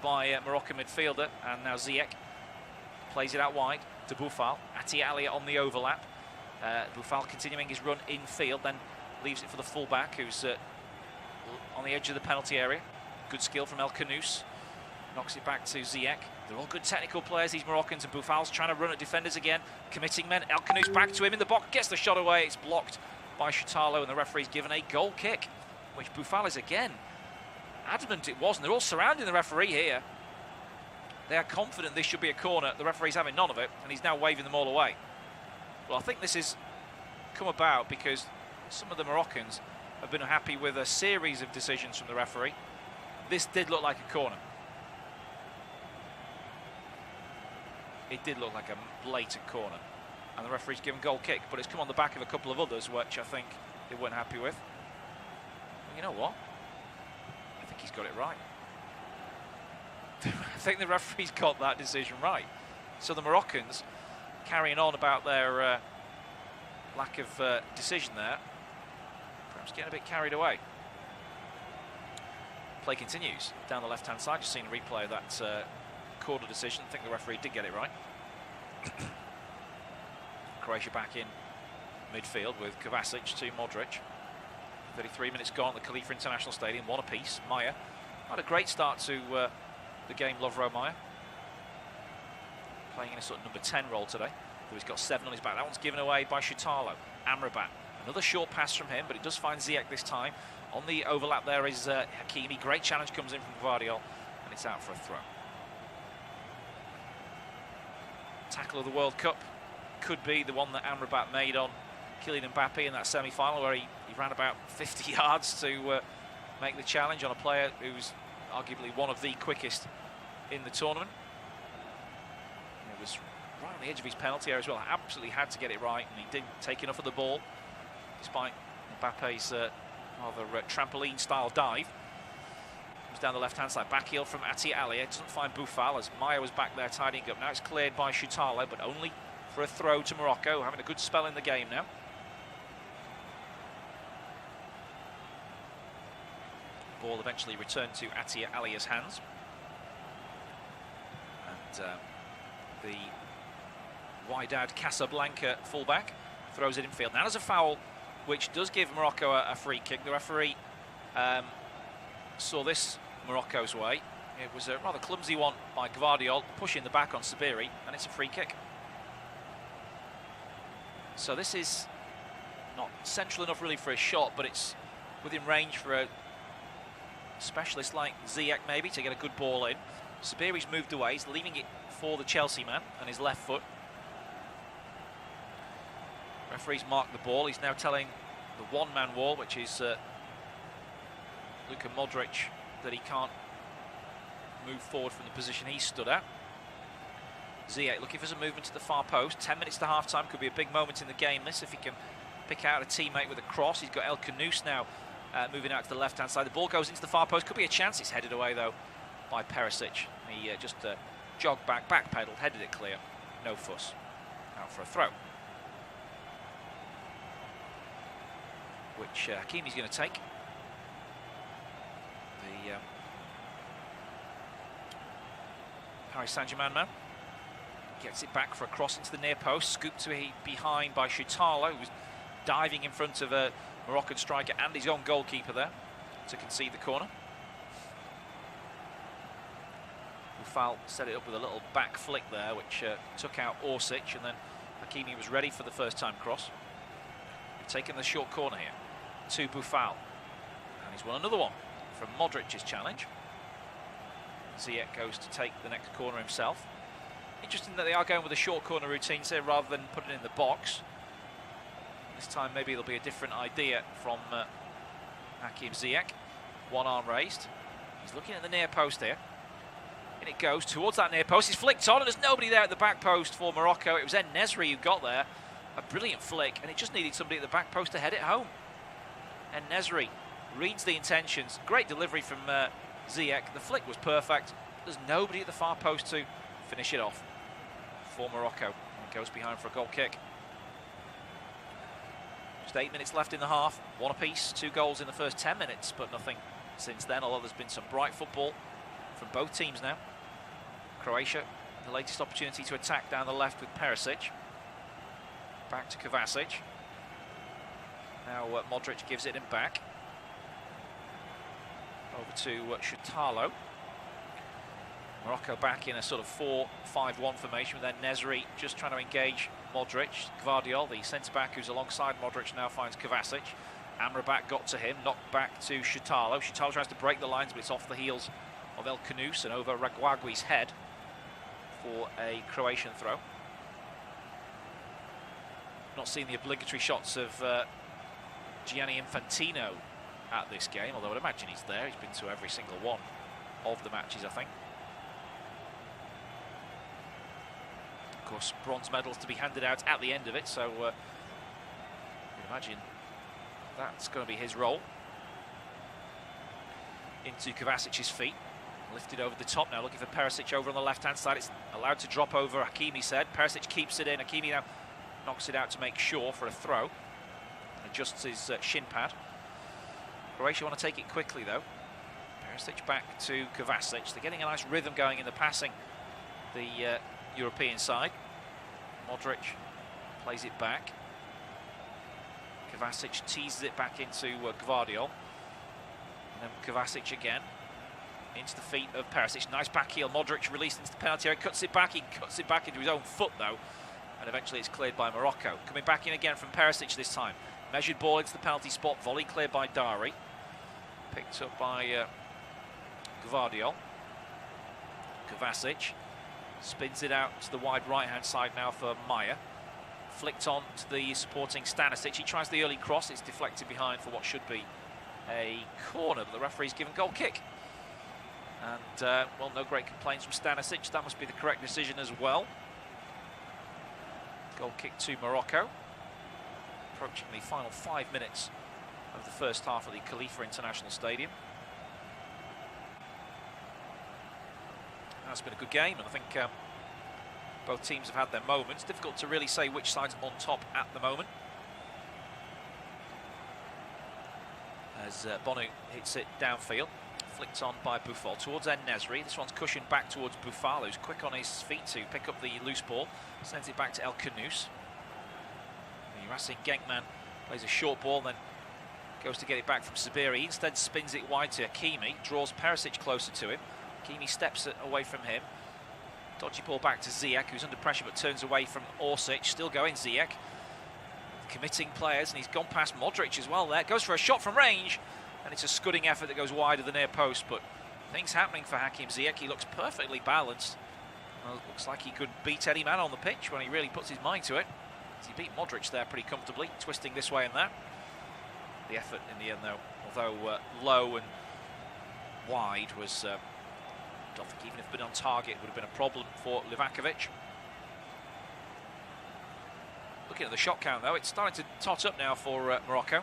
by Moroccan midfielder, and now Ziyech plays it out wide to Bufal. A.T. Alia on the overlap. Bufal continuing his run in field, then leaves it for the fullback who's on the edge of the penalty area. Good skill from El Kanous. Knocks it back to Ziyech. They're all good technical players, these Moroccans, and Bufal's trying to run at defenders again, committing men. El Kanous back to him in the box, gets the shot away. It's blocked by Shutalo, and the referee's given a goal kick, which Bufal is again adamant it wasn't. They're all surrounding the referee here. They are confident this should be a corner. The referee's having none of it, and he's now waving them all away. Well, I think this has come about because some of the Moroccans have been happy with a series of decisions from the referee. This did look like a corner. It did look like a blatant corner, and the referee's given goal kick, but it's come on the back of a couple of others which I think they weren't happy with. Well, you know what? I think he's got it right. I think the referee's got that decision right. So the Moroccans, carrying on about their lack of decision there, perhaps getting a bit carried away. Play continues down the left-hand side. Just seen a replay of that corner decision. I think the referee did get it right. Croatia back in midfield with Kovacic to Modric. 33 minutes gone at the Khalifa International Stadium, one apiece. Maya had a great start to the game, Lovro Maya. Playing in a sort of number 10 role today. Though he's got 7 on his back. That one's given away by Shutalo. Amrabat. Another short pass from him, but it does find Ziyech this time. On the overlap there is Hakimi. Great challenge comes in from Gvardiol, and it's out for a throw. Tackle of the World Cup could be the one that Amrabat made on Kylian Mbappe in that semi-final, where he ran about 50 yards to make the challenge on a player who's arguably one of the quickest in the tournament. And it was right on the edge of his penalty area as well. Absolutely had to get it right, and he didn't take enough of the ball, despite Mbappe's rather trampoline-style dive. Comes down the left-hand side, back heel from A.T. Alia. Doesn't find Bufal as Maya was back there tidying up. Now it's cleared by Shutalo, but only for a throw to Morocco, having a good spell in the game now. Ball eventually returned to A.T. Alia's hands. And the Wydad Casablanca fullback throws it in field. Now there's a foul which does give Morocco a free kick. The referee saw this Morocco's way. It was a rather clumsy one by Gvardiol, pushing the back on Sabiri, and it's a free kick. So this is not central enough really for a shot, but it's within range for a specialist like Ziyech maybe to get a good ball in. Sabiri's moved away, he's leaving it for the Chelsea man and his left foot. Referee's marked the ball. He's now telling the one-man wall, which is Luka Modric, that he can't move forward from the position he stood at. Ziyech looking for some movement to the far post. 10 minutes to half-time, could be a big moment in the game this, if he can pick out a teammate with a cross. He's got El Kanous now moving out to the left-hand side. The ball goes into the far post, could be a chance. It's headed away, though, by Perisic. He just jogged back, backpedaled, headed it clear. No fuss. Out for a throw. Which Hakimi's going to take. The Paris Saint-Germain man gets it back for a cross into the near post, scooped to behind by Shutalo, who was diving in front of a Moroccan striker and his own goalkeeper there to concede the corner. Boufal set it up with a little back flick there, which took out Orsic, and then Hakimi was ready for the first time cross. We've taken the short corner here to Boufal, and he's won another one from Modric's challenge. Ziyech goes to take the next corner himself. Interesting that they are going with the short corner routines here rather than putting it in the box. This time maybe there'll be a different idea from Hakim Ziyech. One arm raised. He's looking at the near post here. And it goes towards that near post. He's flicked on, and there's nobody there at the back post for Morocco. It was En-Nesyri who got there. A brilliant flick, and it just needed somebody at the back post to head it home. En-Nesyri reads the intentions. Great delivery from Ziyech. The flick was perfect. There's nobody at the far post to finish it off for Morocco. And goes behind for a goal kick. Just 8 minutes left in the half. One apiece, 2 goals in the first 10 minutes, but nothing since then, although there's been some bright football from both teams now. Croatia, the latest opportunity to attack down the left with Perisic. Back to Kovacic. Now Modric gives it him back. Over to Shutalo. Morocco back in a sort of 4-5-1 formation with En-Nesyri just trying to engage Modric. Gvardiol, the centre-back who's alongside Modric, now finds Kovacic. Amrabat got to him, knocked back to Shutalo. Shutalo tries to break the lines, but it's off the heels of El Kanous and over Reguagui's head for a Croatian throw. Not seen the obligatory shots of Gianni Infantino at this game, although I'd imagine he's there. He's been to every single one of the matches, I think. Of course, bronze medals to be handed out at the end of it, so you can imagine that's going to be his role. Into Kovacic's feet, lifted over the top now, looking for Perisic over on the left-hand side. It's allowed to drop over, Hakimi said. Perisic keeps it in. Hakimi now knocks it out to make sure for a throw. Adjusts his shin pad. Croatia want to take it quickly, though. Perisic back to Kovacic. They're getting a nice rhythm going in the passing, the European side. Modric plays it back. Kovacic teases it back into Gvardiol. And then Kovacic again. Into the feet of Perisic. Nice back heel. Modric released into the penalty area. Cuts it back. He cuts it back into his own foot, though. And eventually it's cleared by Morocco. Coming back in again from Perisic this time. Measured ball into the penalty spot. Volley cleared by Dari. Picked up by Gvardiol. Kovacic spins it out to the wide right-hand side now for Maya. Flicked on to the supporting Stanisic. He tries the early cross. It's deflected behind for what should be a corner, but the referee's given goal kick. And, well, no great complaints from Stanisic. That must be the correct decision as well. Goal kick to Morocco. Approaching the final 5 minutes of the first half of the Khalifa International Stadium. That's been a good game, and I think both teams have had their moments. Difficult to really say which side's on top at the moment. As Bonu hits it downfield, flicked on by Boufal towards En-Nesyri. This one's cushioned back towards Boufal, who's quick on his feet to pick up the loose ball. Sends it back to El Kanous. The Racing Genkman plays a short ball, then goes to get it back from Sabiri. He instead spins it wide to Hakimi, draws Perisic closer to him. Hakimi steps it away from him. Dodgy ball back to Ziyech, who's under pressure but turns away from Orsic. Still going Ziyech. Committing players, and he's gone past Modric as well there. Goes for a shot from range, and it's a scudding effort that goes wide of the near post, but things happening for Hakim Ziyech. He looks perfectly balanced. Well, looks like he could beat any man on the pitch when he really puts his mind to it. He beat Modric there pretty comfortably, twisting this way and that. The effort in the end, though, although low and wide, was I don't think even if been on target would have been a problem for Livakovic. Looking at the shot count, though, it's starting to tot up now for Morocco.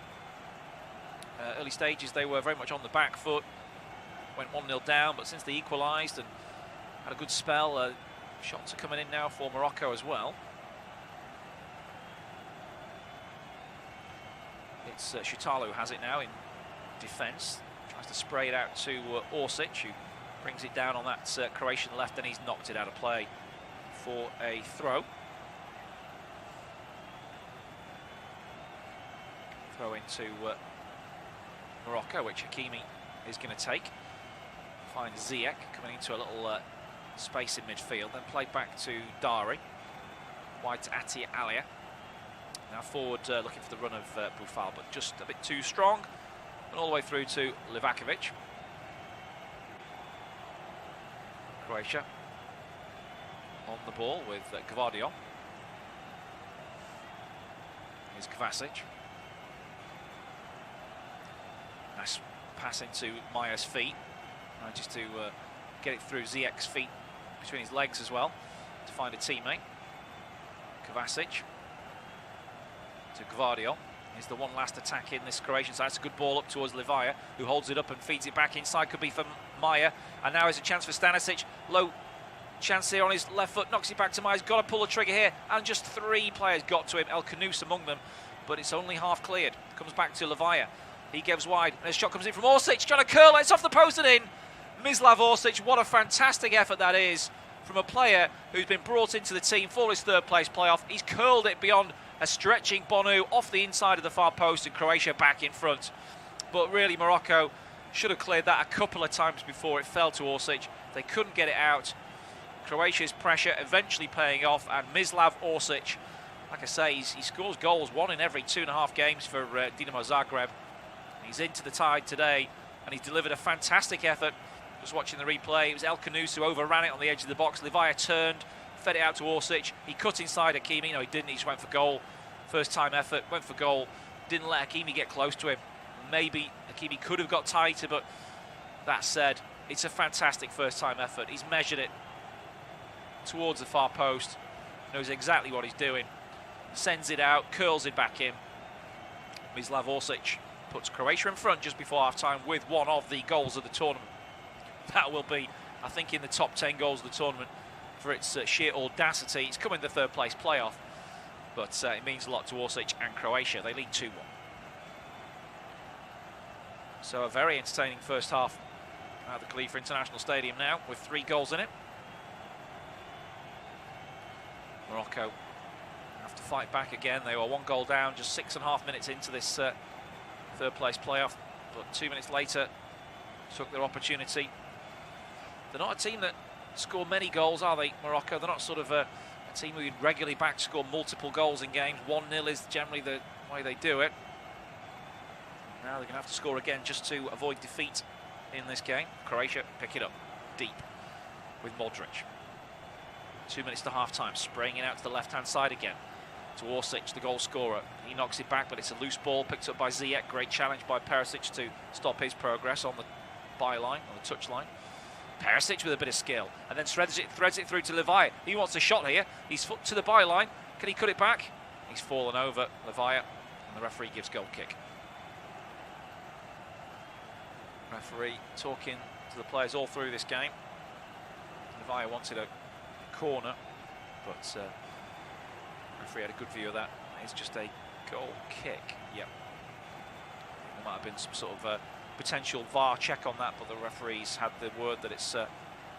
Early stages, they were very much on the back foot. Went 1-0 down, but since they equalised and had a good spell, shots are coming in now for Morocco as well. It's Shutalo who has it now in defence. Tries to spray it out to Orsic, who brings it down on that Croatian left, and he's knocked it out of play for a throw. Throw into Morocco, which Hakimi is going to take. Finds Ziyech coming into a little space in midfield, then played back to Dari. Wide to Ati Alia. Now forward looking for the run of Boufal, but just a bit too strong. And all the way through to Livakovic. Croatia on the ball with Gvardiol. Here's Kovacic. Nice pass into Maya's feet. Manages to get it through Ziyech's feet between his legs as well to find a teammate. Kovacic to Gvardiol. Is the one last attack in this Croatian side. It's a good ball up towards Livaya, who holds it up and feeds it back inside. Could be for Maya. And now is a chance for Stanisic. Low chance here on his left foot. Knocks it back to Maya. He's got to pull the trigger here. And just 3 players got to him. El Kanous among them. But it's only half cleared. Comes back to Livaya. He gives wide. And a shot comes in from Orsic. Trying to curl it. It's off the post and in. Mislav Orsic. What a fantastic effort that is from a player who's been brought into the team for his third place playoff. He's curled it beyond a stretching Bonu off the inside of the far post, and Croatia back in front. But really, Morocco should have cleared that a couple of times before it fell to Orsic. They couldn't get it out. Croatia's pressure eventually paying off, and Mislav Orsic, like I say, he scores goals 1 in every 2.5 games for Dinamo Zagreb. He's into the tide today, and he's delivered a fantastic effort. Just watching the replay, it was El Kanous who overran it on the edge of the box. Livaya turned, fed it out to Orsic. He cut inside Hakimi. No, he didn't. He just went for goal. First time effort, went for goal. Didn't let Hakimi get close to him. Maybe Hakimi could have got tighter, but that said, it's a fantastic first time effort. He's measured it towards the far post. Knows exactly what he's doing. Sends it out, curls it back in. Mislav Orsic puts Croatia in front just before half-time with one of the goals of the tournament. That will be, I think, in the top 10 goals of the tournament for its sheer audacity. It's come in the third place playoff, but it means a lot to Orsic and Croatia. They lead 2-1. So a very entertaining first half at the Khalifa International Stadium now, with 3 goals in it. Morocco have to fight back again. They were 1 goal down just 6.5 minutes into this third place playoff, but 2 minutes later took their opportunity. They're not a team that score many goals, are they, Morocco? They're not sort of a team who you'd regularly back to score multiple goals in games. 1-0 is generally the way they do it. Now they're going to have to score again just to avoid defeat in this game. Croatia pick it up deep with Modric. 2 minutes to half-time, spraying it out to the left-hand side again. To Orsic, the goal scorer. He knocks it back, but it's a loose ball, picked up by Ziyech. Great challenge by Perisic to stop his progress on the byline, on the touch line. Perisic with a bit of skill, and then threads it through to Livaya. He wants a shot here. He's foot to the byline. Can he cut it back? He's fallen over, Livaya, and the referee gives goal kick. Referee talking to the players all through this game. Livaya wanted a corner, but referee had a good view of that. It's just a goal kick. Yep. There might have been some sort of potential VAR check on that, but the referees had the word that it's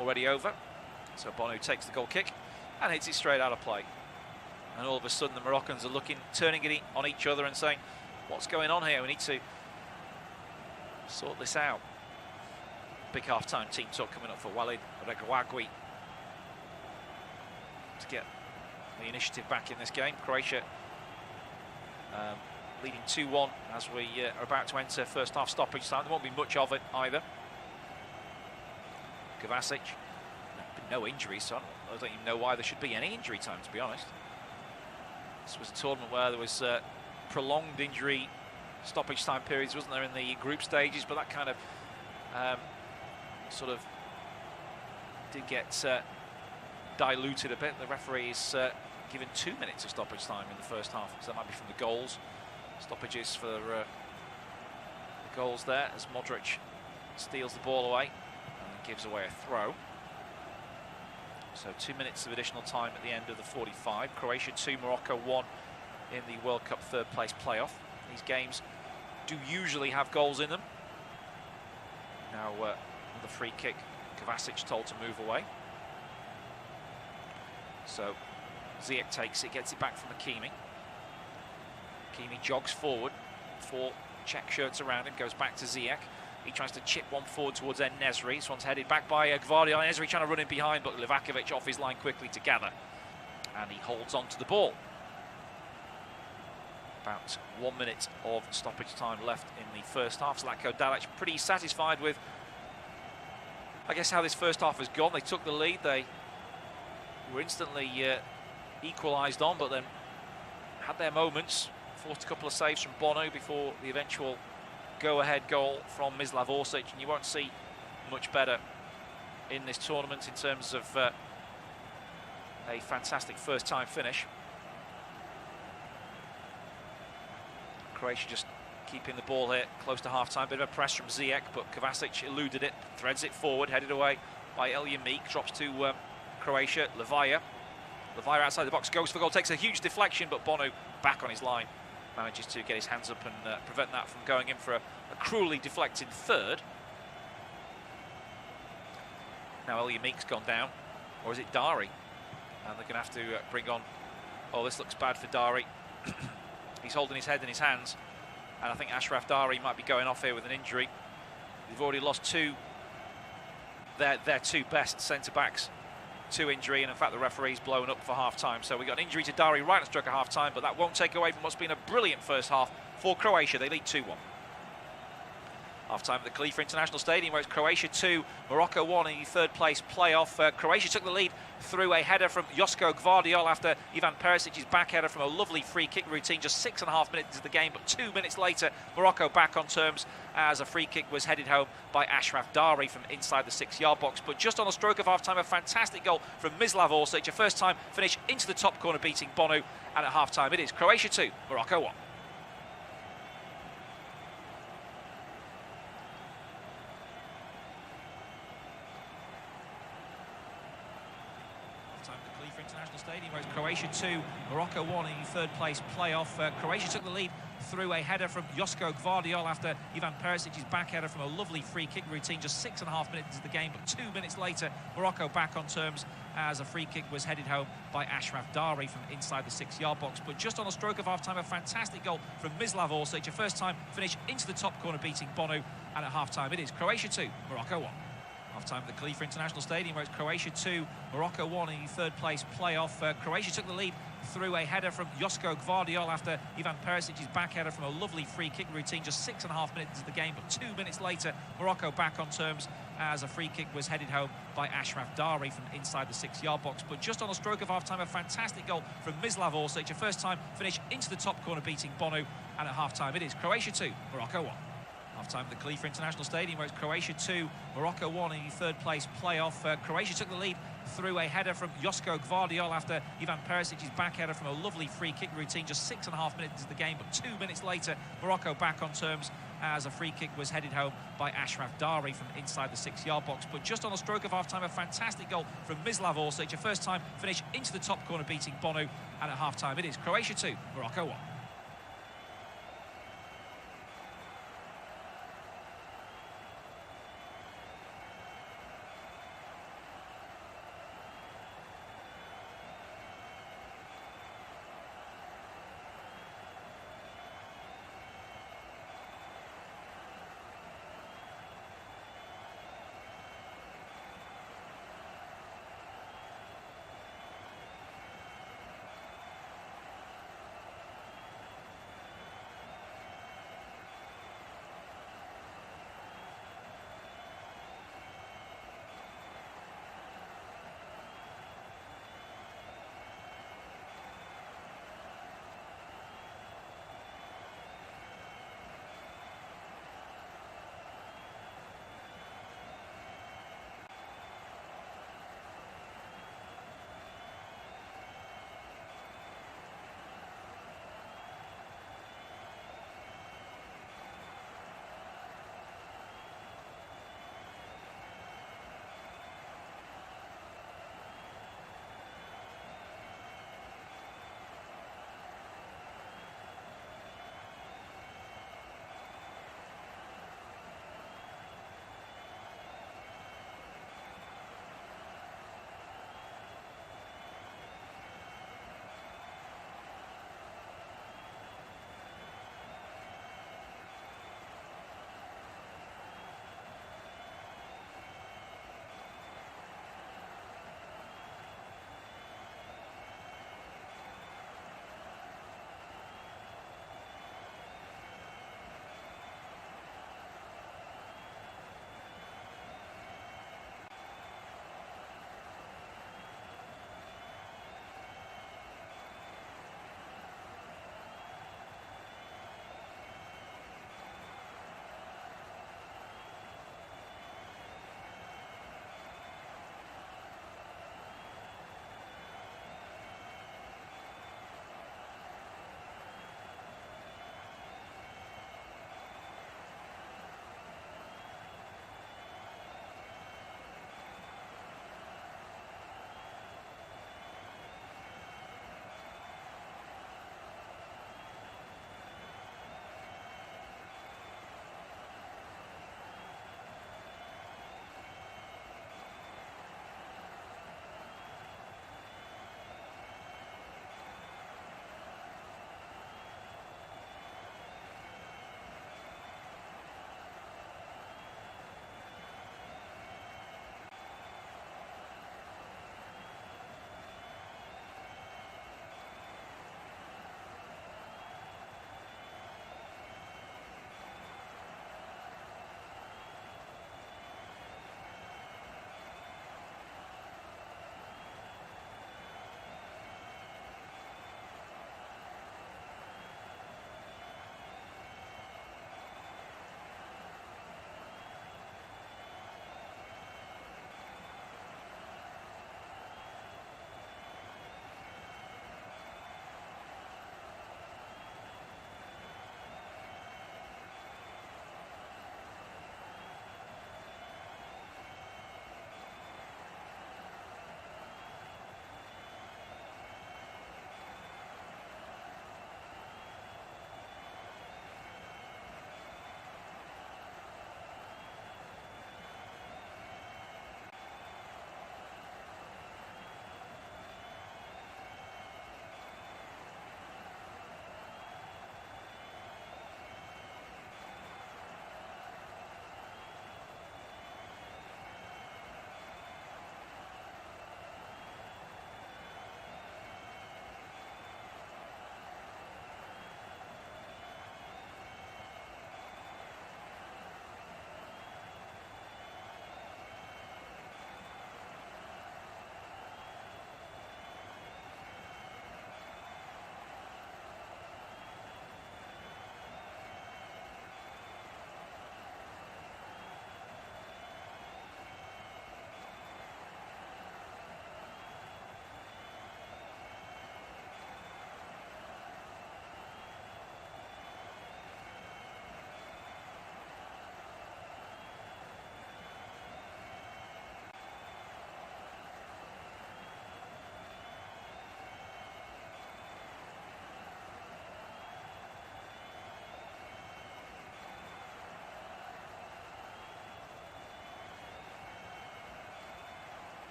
already over. So Bonu takes the goal kick and hits it straight out of play. And all of a sudden the Moroccans are turning it on each other and saying, what's going on here? We need to sort this out. Big half-time team talk coming up for Walid Regragui to get the initiative back in this game. Croatia leading 2-1 as we are about to enter first half stoppage time. There won't be much of it either. Kovacic, no injuries, so I don't even know why there should be any injury time, to be honest. This was a tournament where there was prolonged injury stoppage time periods, wasn't there, in the group stages, but that kind of sort of did get diluted a bit. The referees given 2 minutes of stoppage time in the first half, so that might be from the goals. Stoppages for the goals there as Modric steals the ball away and gives away a throw. So 2 minutes of additional time at the end of the 45. Croatia 2, Morocco 1 in the World Cup third place playoff. These games do usually have goals in them. Now the free kick, Kovacic told to move away. So Ziyech takes it, gets it back from Hakimi. Hakimi jogs forward, 4 Czech shirts around him, goes back to Ziyech. He tries to chip one forward towards En-Nesyri. This one's headed back by Gvardiol. En-Nesyri trying to run in behind, but Livakovic off his line quickly to gather. And he holds on to the ball. About 1 minute of stoppage time left in the first half. Zlatko Dalic pretty satisfied with, I guess, how this first half has gone. They took the lead. They were instantly equalised on, but then had their moments. Forced a couple of saves from Bono before the eventual go-ahead goal from Mislav Orsic, and you won't see much better in this tournament in terms of a fantastic first-time finish. Croatia just keeping the ball here close to half-time. Bit of a press from Ziyech, but Kovacic eluded it, threads it forward, headed away by Elya Meek, drops to Croatia. Levaya outside the box, goes for goal, takes a huge deflection, but Bono back on his line. Manages to get his hands up and prevent that from going in for a cruelly deflected third. Now Elya Meek's gone down, or is it Dari? And they're going to have to bring on... Oh, this looks bad for Dari. He's holding his head in his hands, and I think Ashraf Dari might be going off here with an injury. They've already lost their 2 best centre-backs to injury, and in fact the referee's blown up for half-time. So we got an injury to Dari right at the stroke of half-time, but that won't take away from what's been a brilliant first half for Croatia. They lead 2-1. Half-time at the Khalifa International Stadium, where it's Croatia 2, Morocco 1 in the third place playoff. Croatia took the lead through a header from Josko Gvardiol after Ivan Perisic's back header from a lovely free kick routine just 6.5 minutes into the game, but 2 minutes later Morocco back on terms as a free kick was headed home by Ashraf Dari from inside the 6-yard box. But just on the stroke of half-time, a fantastic goal from Mislav Orsic, a first-time finish into the top corner beating Bono, and at half-time it is Croatia 2, Morocco 1. International Stadium, where it's Croatia 2, Morocco 1 in the third place playoff. Croatia took the lead through a header from Josko Gvardiol after Ivan Perisic's back header from a lovely free kick routine just 6.5 minutes into the game, but 2 minutes later Morocco back on terms as a free kick was headed home by Ashraf Dari from inside the 6-yard box. But just on the stroke of half-time, a fantastic goal from Mislav Orsic, a first-time finish into the top corner beating Bono, and at half-time it is Croatia 2, Morocco 1. Half-time at the Khalifa International Stadium, where it's Croatia 2, Morocco 1 in the third place playoff. Croatia took the lead through a header from Josko Gvardiol after Ivan Perisic's back header from a lovely free kick routine just 6.5 minutes into the game, but 2 minutes later Morocco back on terms as a free kick was headed home by Ashraf Dari from inside the 6-yard box. But just on the stroke of half-time, a fantastic goal from Mislav Orsic, a first-time finish into the top corner beating Bono, and at half-time it is Croatia 2, Morocco 1. Half-time at the Khalifa International Stadium, where it's Croatia 2, Morocco 1 in the third place playoff. Croatia took the lead through a header from Josko Gvardiol after Ivan Perisic's back header from a lovely free kick routine just 6.5 minutes into the game, but 2 minutes later Morocco back on terms as a free kick was headed home by Ashraf Dari from inside the 6-yard box. But just on the stroke of half-time, a fantastic goal from Mislav Orsic, a first-time finish into the top corner beating Bono, and at half-time it is Croatia 2, Morocco 1.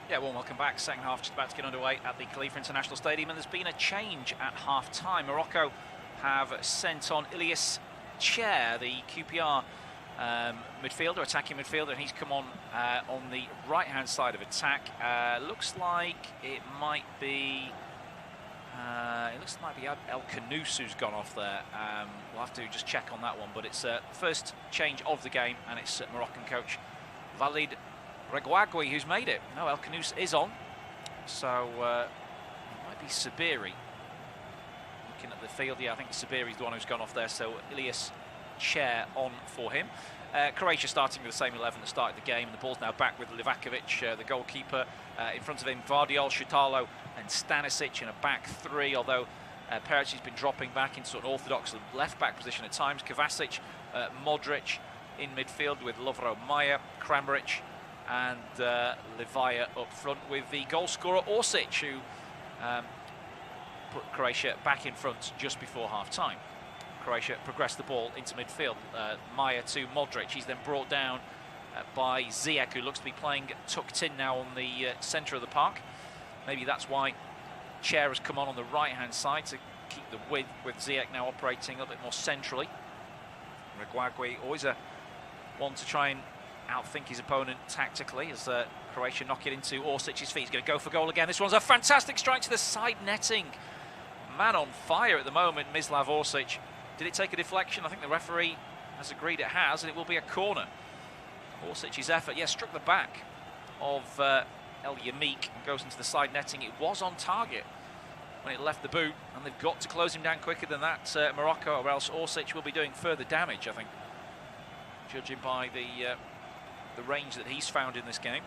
Yeah, well, welcome back. Second half just about to get underway at the Khalifa International Stadium, and there's been a change at half-time. Morocco have sent on Ilyas Chair, the QPR midfielder, attacking midfielder, and he's come on the right-hand side of attack. Looks like it might be El Kanous who's gone off there. We'll have to just check on that one, but it's first change of the game, and it's Moroccan coach Walid Reguagui who's made it. No, El Kanous is on, so it might be Sabiri. Looking at the field, yeah, I think Sabiri's the one who's gone off there, so Ilyas Chair on for him. Croatia starting with the same 11 that started the game. The ball's now back with Livakovic, the goalkeeper. In front of him, Vardiol, Shutalo and Stanisic in a back three, although Perisic has been dropping back into an orthodox left-back position at times. Kovacic, Modric in midfield with Lovro Mayer, Kramaric and Livaya up front, with the goal scorer O.A.T, who put Croatia back in front just before half-time. Croatia progressed the ball into midfield. Mayer to Modric. He's then brought down by Ziyech, who looks to be playing tucked in now on the centre of the park. Maybe that's why Chair has come on the right-hand side to keep the width, with Ziyech now operating a little bit more centrally. Reguagui, always a one to try and outthink his opponent tactically, as Croatia knock it into Orsic's feet. He's going to go for goal again. This one's a fantastic strike to the side netting. Man on fire at the moment, Mislav Orsic. Did it take a deflection? I think the referee has agreed it has, and it will be a corner. Orsic's effort, struck the back of El Yamik and goes into the side netting. It was on target when it left the boot, and they've got to close him down quicker than that, Morocco, or else Orsic will be doing further damage, I think, judging by the range that he's found in this game.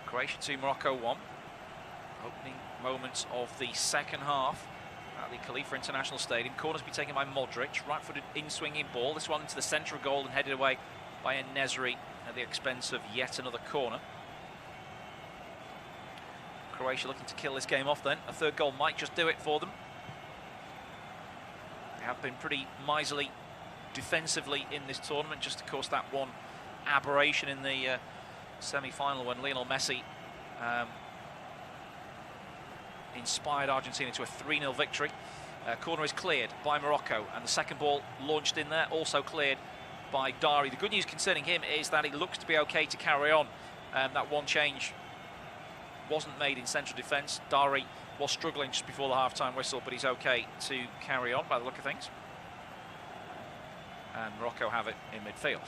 Croatia 2, Morocco 1. Opening moments of the second half at the Khalifa International Stadium. Corners be taken by Modric, right-footed in-swinging ball. This one into the centre of goal and headed away by Nesri at the expense of yet another corner. Croatia looking to kill this game off then. A third goal might just do it for them. They have been pretty miserly defensively in this tournament, just of course that one aberration in the semi-final when Lionel Messi inspired Argentina to a 3-0 victory. Corner is cleared by Morocco, and the second ball launched in there, also cleared by Dari. The good news concerning him is that it looks to be okay to carry on. That one change wasn't made in central defence. Dari was struggling just before the half-time whistle, but he's okay to carry on by the look of things. And Morocco have it in midfield.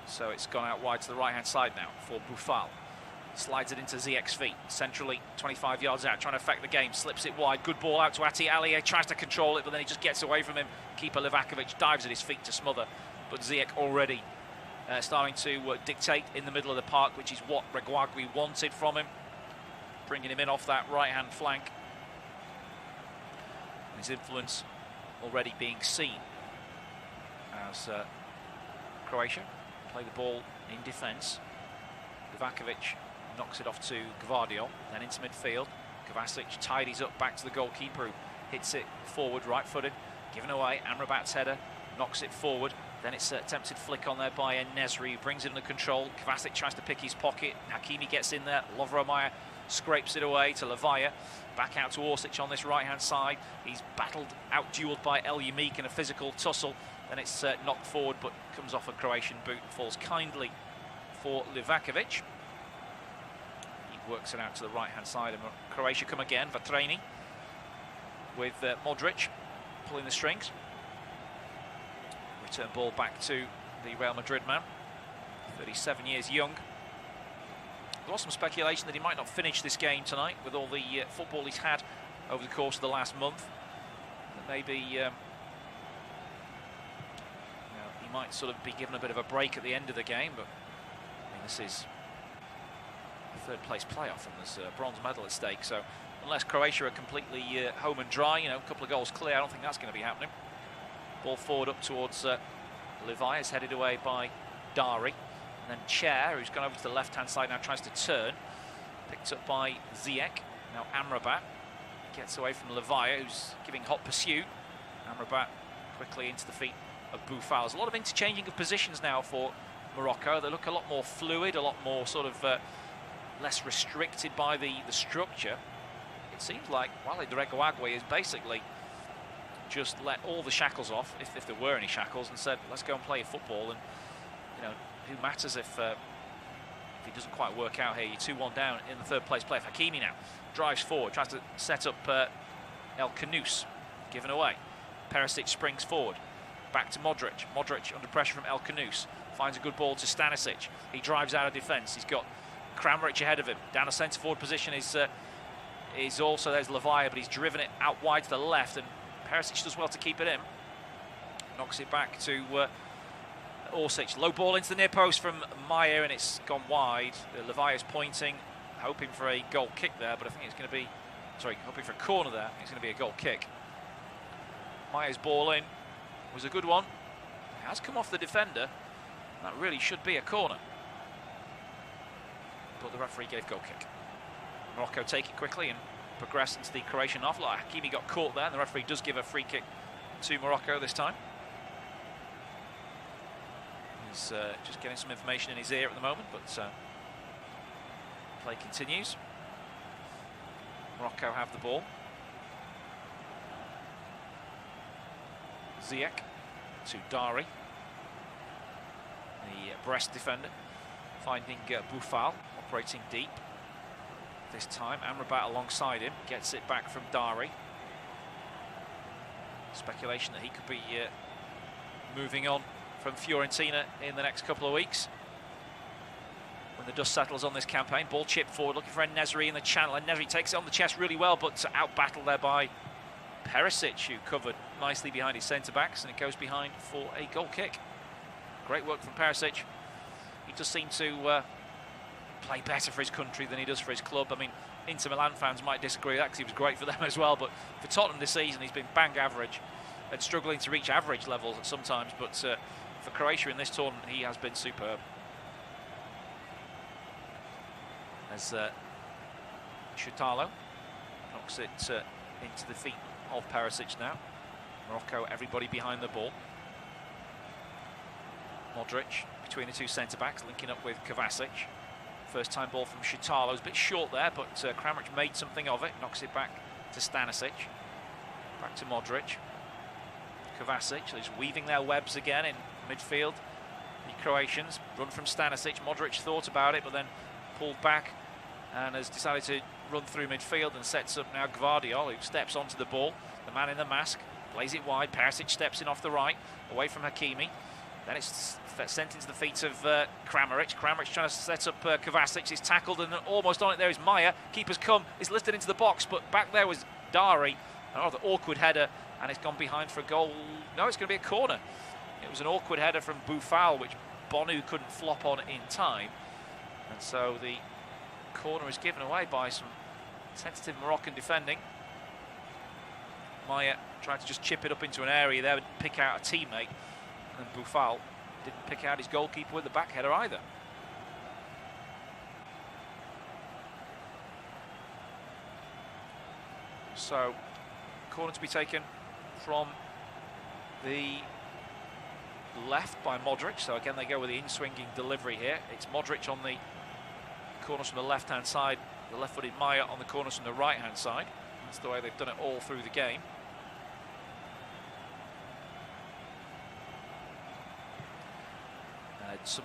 So it's gone out wide to the right-hand side now for Boufal. Slides it into Ziyech's feet, centrally, 25 yards out, trying to affect the game, slips it wide, good ball out to O.A.T. Alié, tries to control it, but then he just gets away from him. Keeper Livakovic dives at his feet to smother, but Ziyech already starting to dictate in the middle of the park, which is what Reguagui wanted from him, bringing him in off that right-hand flank. His influence already being seen as Croatia play the ball in defence. Livakovic knocks it off to Gvardiol, then into midfield. Kovacic tidies up back to the goalkeeper, who hits it forward, right-footed, given away. Amrabat's header knocks it forward. Then it's a attempted flick on there by Nesri, who brings it under control. Kovacic tries to pick his pocket. Hakimi gets in there. Lovro Mayer scrapes it away to Livaya. Back out to Orsic on this right-hand side. He's battled, out-duelled by El Yamik in a physical tussle. Then it's knocked forward, but comes off a Croatian boot and falls kindly for Livakovic. He works it out to the right-hand side, and Croatia come again. Vatreni with Modric pulling the strings. Return ball back to the Real Madrid man, 37 years young. There was some speculation that he might not finish this game tonight with all the football he's had over the course of the last month. That maybe he might sort of be given a bit of a break at the end of the game, but I mean, this is a third-place playoff and there's a bronze medal at stake. So unless Croatia are completely home and dry, a couple of goals clear, I don't think that's going to be happening. Ball forward up towards Livaya, is headed away by Dari. And then Chair, who's gone over to the left-hand side now, tries to turn. Picked up by Ziyech. Now Amrabat gets away from Livaya, who's giving hot pursuit. Amrabat quickly into the feet of Boufal. There's a lot of interchanging of positions now for Morocco. They look a lot more fluid, a lot more sort of less restricted by the structure. It seems like Walid Reguagui is basically just let all the shackles off, if there were any shackles, and said, let's go and play football. And who matters if he doesn't quite work out here? You're 2-1 down in the third place play. Hakimi now drives forward, tries to set up El Kanous, given away. Perisic springs forward, back to Modric. Modric under pressure from El Kanous, finds a good ball to Stanisic. He drives out of defence. He's got Kramaric ahead of him. Down the centre forward position is also, there's Lavia, but he's driven it out wide to the left, and Perisic does well to keep it in. Knocks it back to Orsic. Low ball into the near post from Maya, and it's gone wide. Lavia's pointing, hoping for a goal kick there, but I think it's going to be, hoping for a corner there. It's going to be a goal kick. Maya's ball in was a good one. It has come off the defender. That really should be a corner, but the referee gave goal kick. Morocco take it quickly and progress into the Croatian half. Hakimi got caught there, and the referee does give a free kick to Morocco this time. He's just getting some information in his ear at the moment, but play continues. Morocco have the ball. Ziyech to Dari, the Brest defender, finding Boufal operating deep. This time Amrabat alongside him, gets it back from Dari. Speculation that he could be moving on from Fiorentina in the next couple of weeks when the dust settles on this campaign. Ball chipped forward, looking for En-Nesyri in the channel. En-Nesyri takes it on the chest really well, but out-battled there by Perisic, who covered nicely behind his centre-backs, and it goes behind for a goal kick. Great work from Perisic. He does seem to play better for his country than he does for his club. I mean, Inter Milan fans might disagree with that because he was great for them as well, but for Tottenham this season he's been bang average and struggling to reach average levels at sometimes, but for Croatia in this tournament he has been superb. As Shutalo knocks it into the feet of Perisic now. Morocco, everybody behind the ball. Modric between the two centre-backs, linking up with Kovacic. First time ball from Shutalo, was a bit short there, but Kramaric made something of it, knocks it back to Stanisic. Back to Modric. Kovacic, they're just weaving their webs again in midfield. The Croatians run from Stanisic. Modric thought about it, but then pulled back and has decided to run through midfield and sets up now Gvardiol, who steps onto the ball. The man in the mask plays it wide. Perisic steps in off the right, away from Hakimi. Then it's sent into the feet of Kramaric. Kramaric trying to set up Kovacic. He's tackled, and almost on it there is Maya. Keeper's come, is lifted into the box, but back there was Dari. A rather awkward header, and it's gone behind for a goal. No, it's going to be a corner. It was an awkward header from Boufal, which Bonu couldn't flop on in time. And so the corner is given away by some tentative Moroccan defending. Maya tried to just chip it up into an area there and pick out a teammate. And Boufal didn't pick out his goalkeeper with the back header either. So, corner to be taken from the left by Modric. So again, they go with the in-swinging delivery here. It's Modric on the corners from the left-hand side, the left-footed Maya on the corners from the right-hand side. That's the way they've done it all through the game. Some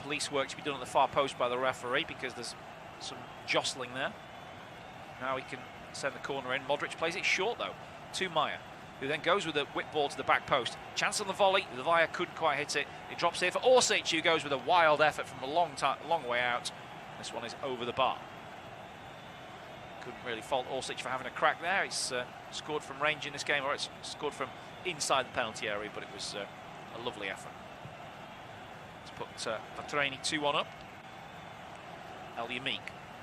police work to be done at the far post by the referee because there's some jostling there. Now he can send the corner in. Modric plays it short though to Maya, who then goes with a whip ball to the back post. Chance on the volley. Lavia couldn't quite hit it. It drops here for Orsic, who goes with a wild effort from a long way out. This one is over the bar. Couldn't really fault Orsic for having a crack there. He's scored from range in this game, or it's scored from inside the penalty area, but it was a lovely effort. Let's put Vatreni 2-1 up. El Yamik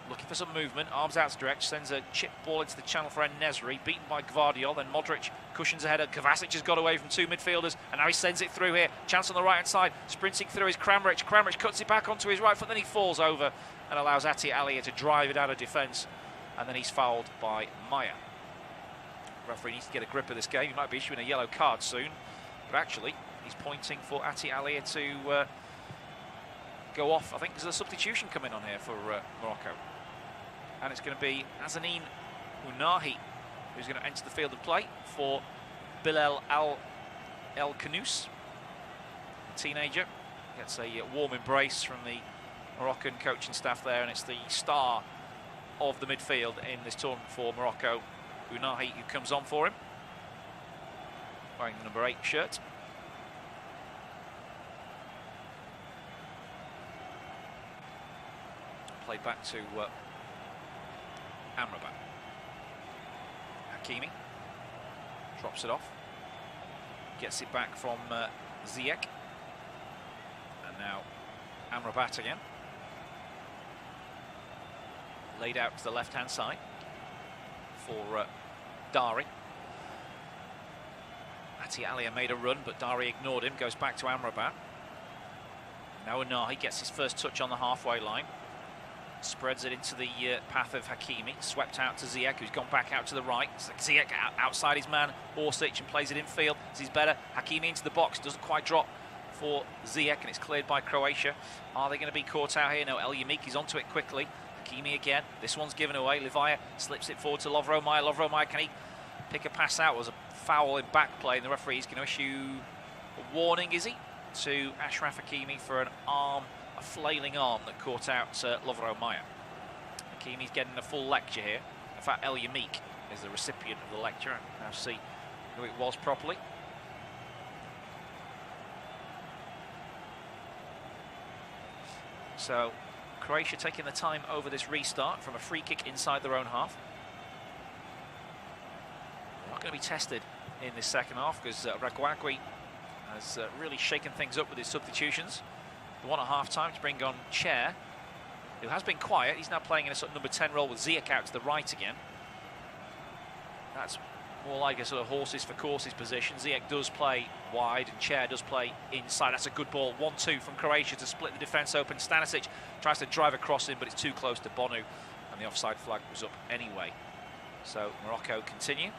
looking for some movement, arms outstretched, sends a chip ball into the channel for En-Nesyri, beaten by Gvardiol. Then Modric cushions ahead of Kovacic, has got away from two midfielders, and now he sends it through here. Chance on the right hand side, sprinting through is Kramaric. Kramaric cuts it back onto his right foot, then he falls over and allows Ati Aliya to drive it out of defence, and then he's fouled by Maya. The referee needs to get a grip of this game. He might be issuing a yellow card soon, but actually He's pointing for Ati Alia to go off. I think there's a substitution coming on here for Morocco. And it's going to be Azanin Unahi who's going to enter the field of play for Bilal El Kanous. The teenager gets a warm embrace from the Moroccan coaching staff there, and it's the star of the midfield in this tournament for Morocco, Unahi, who comes on for him, wearing the number 8 shirt. Played back to Amrabat. Hakimi drops it off, gets it back from Ziyech, and now Amrabat again. Laid out to the left-hand side for Dari. Ati Alia made a run, but Dari ignored him, goes back to Amrabat. Now Unahi gets his first touch on the halfway line. Spreads it into the path of Hakimi, swept out to Ziyech, who's gone back out to the right. Ziyech outside his man, Orsic, and plays it infield. He's better. Hakimi into the box, doesn't quite drop for Ziyech, and it's cleared by Croatia. Are they going to be caught out here? No, El Yamiki's onto it quickly. Hakimi again. This one's given away. Livaya slips it forward to Lovro Mayer. Lovro Mayer, can he pick a pass out? It was a foul in back play, and the referee's going to issue a warning, is he, to Ashraf Hakimi for an arm, a flailing arm that caught out Lovro Mayer. Hakimi's getting a full lecture here. In fact, El Yamik is the recipient of the lecture. Now see who it was properly. So Croatia taking the time over this restart from a free kick inside their own half. They're not going to be tested in this second half because Raguagui has really shaken things up with his substitutions. The one at half-time to bring on Chair, who has been quiet. He's now playing in a sort of number 10 role with Ziyech out to the right again. That's more like a sort of horses for courses position. Ziyech does play wide and Chair does play inside. That's a good ball. 1-2 from Croatia to split the defence open. Stanisic tries to drive across him, but it's too close to Bonu, and the offside flag was up anyway. So Morocco continue.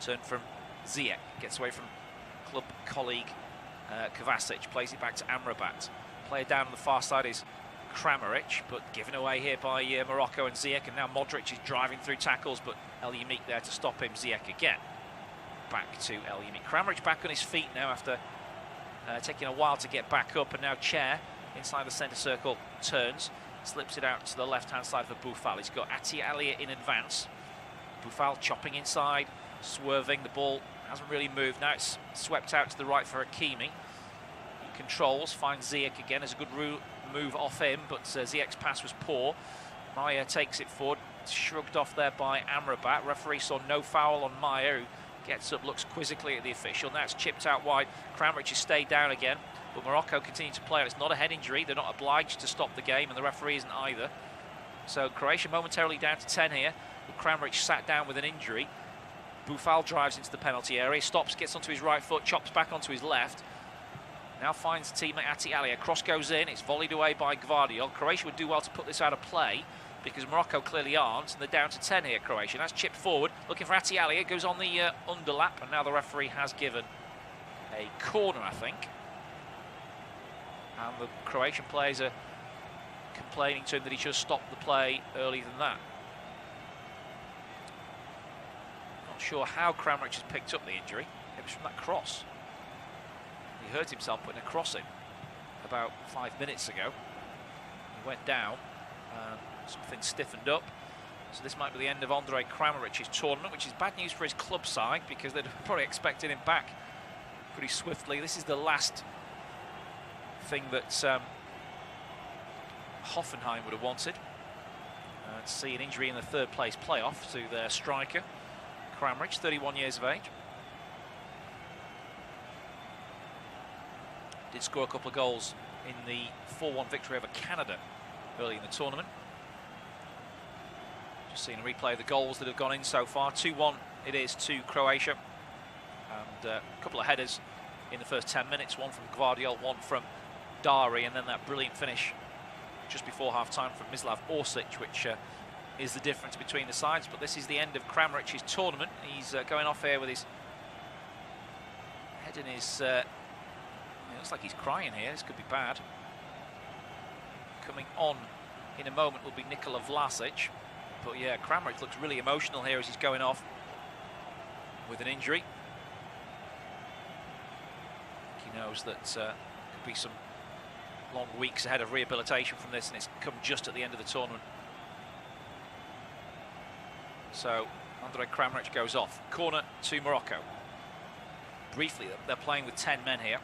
Turn from Ziyech, gets away from club colleague Kovacic, plays it back to Amrabat. Player down on the far side is Kramaric, but given away here by Morocco and Ziyech, and now Modric is driving through tackles, but El Yamik there to stop him. Ziyech again. Back to El Yamik. Kramaric back on his feet now after taking a while to get back up, and now Chair inside the centre circle turns, slips it out to the left-hand side for Boufal. He's got Ati Alia in advance. Boufal chopping inside, swerving, the ball hasn't really moved. Now it's swept out to the right for Hakimi. He controls, finds Ziyech again. There's a good move off him, but Ziyech's pass was poor. Mayer takes it forward, shrugged off there by Amrabat. Referee saw no foul on Mayer, who gets up, looks quizzically at the official. Now it's chipped out wide. Kramaric has stayed down again, but Morocco continue to play. It's not a head injury. They're not obliged to stop the game, and the referee isn't either. So Croatia momentarily down to 10 here, but Kramaric sat down with an injury. Boufal drives into the penalty area, stops, gets onto his right foot, chops back onto his left. Now finds teammate Ati Alia. Cross goes in, it's volleyed away by Gvardiol. Croatia would do well to put this out of play because Morocco clearly aren't, and they're down to 10 here, Croatia. That's chipped forward, looking for Ati Alia, goes on the underlap, and now the referee has given a corner, I think. And the Croatian players are complaining to him that he should have stopped the play earlier than that. Not sure how Kramaric has picked up the injury. It was from that cross. He hurt himself putting a cross in about 5 minutes ago. He went down and something stiffened up. So this might be the end of Andre Kramaric's tournament, which is bad news for his club side because they'd probably expected him back pretty swiftly. This is the last thing that Hoffenheim would have wanted. To see an injury in the third place playoff to their striker, Kramaric, 31 years of age. Did score a couple of goals in the 4-1 victory over Canada early in the tournament. Just seeing a replay of the goals that have gone in so far. 2-1 it is to Croatia. And a couple of headers in the first 10 minutes. One from Gvardiol, one from Dari, and then that brilliant finish just before half-time from Mislav Orsic, which is the difference between the sides. But this is the end of Kramaric's tournament. He's going off here with his Head in his... it looks like he's crying here. This could be bad. Coming on in a moment will be Nikola Vlasic. But yeah, Kramaric looks really emotional here as he's going off with an injury. He knows that could be some long weeks ahead of rehabilitation from this, and it's come just at the end of the tournament. So Andre Kramaric goes off. Corner to Morocco. Briefly, they're playing with 10 men here.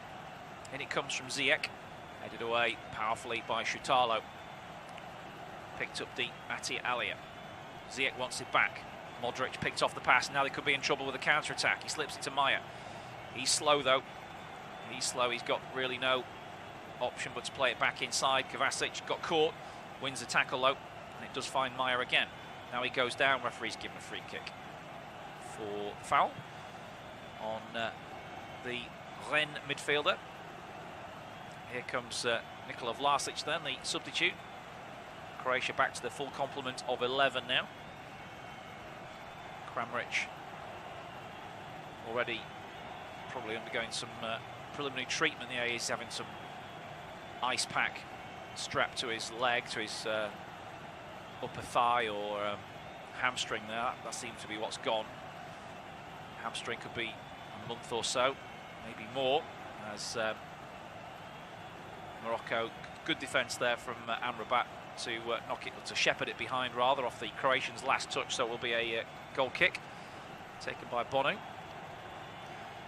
In it comes from Ziyech. Headed away powerfully by Shutalo. Picked up deep, Ati Alia. Ziyech wants it back. Modric picked off the pass. Now they could be in trouble with a counter-attack. He slips it to Maya. He's slow though. He's slow. He's got really no option but to play it back inside. Kovacic got caught. Wins the tackle though. And it does find Maya again. Now he goes down. Referee's given a free kick for foul on the Rennes midfielder. Here comes Nikola Vlasic then, the substitute. Croatia back to the full complement of 11 now. Kramaric already probably undergoing some preliminary treatment. Yeah, he's having some ice pack strapped to his leg, to his upper thigh or hamstring there. That seems to be what's gone. Hamstring could be a month or so, maybe more, as Morocco, good defence there from Amrabat to knock it, to shepherd it behind rather, off the Croatians' last touch, so it will be a goal kick taken by Bonu.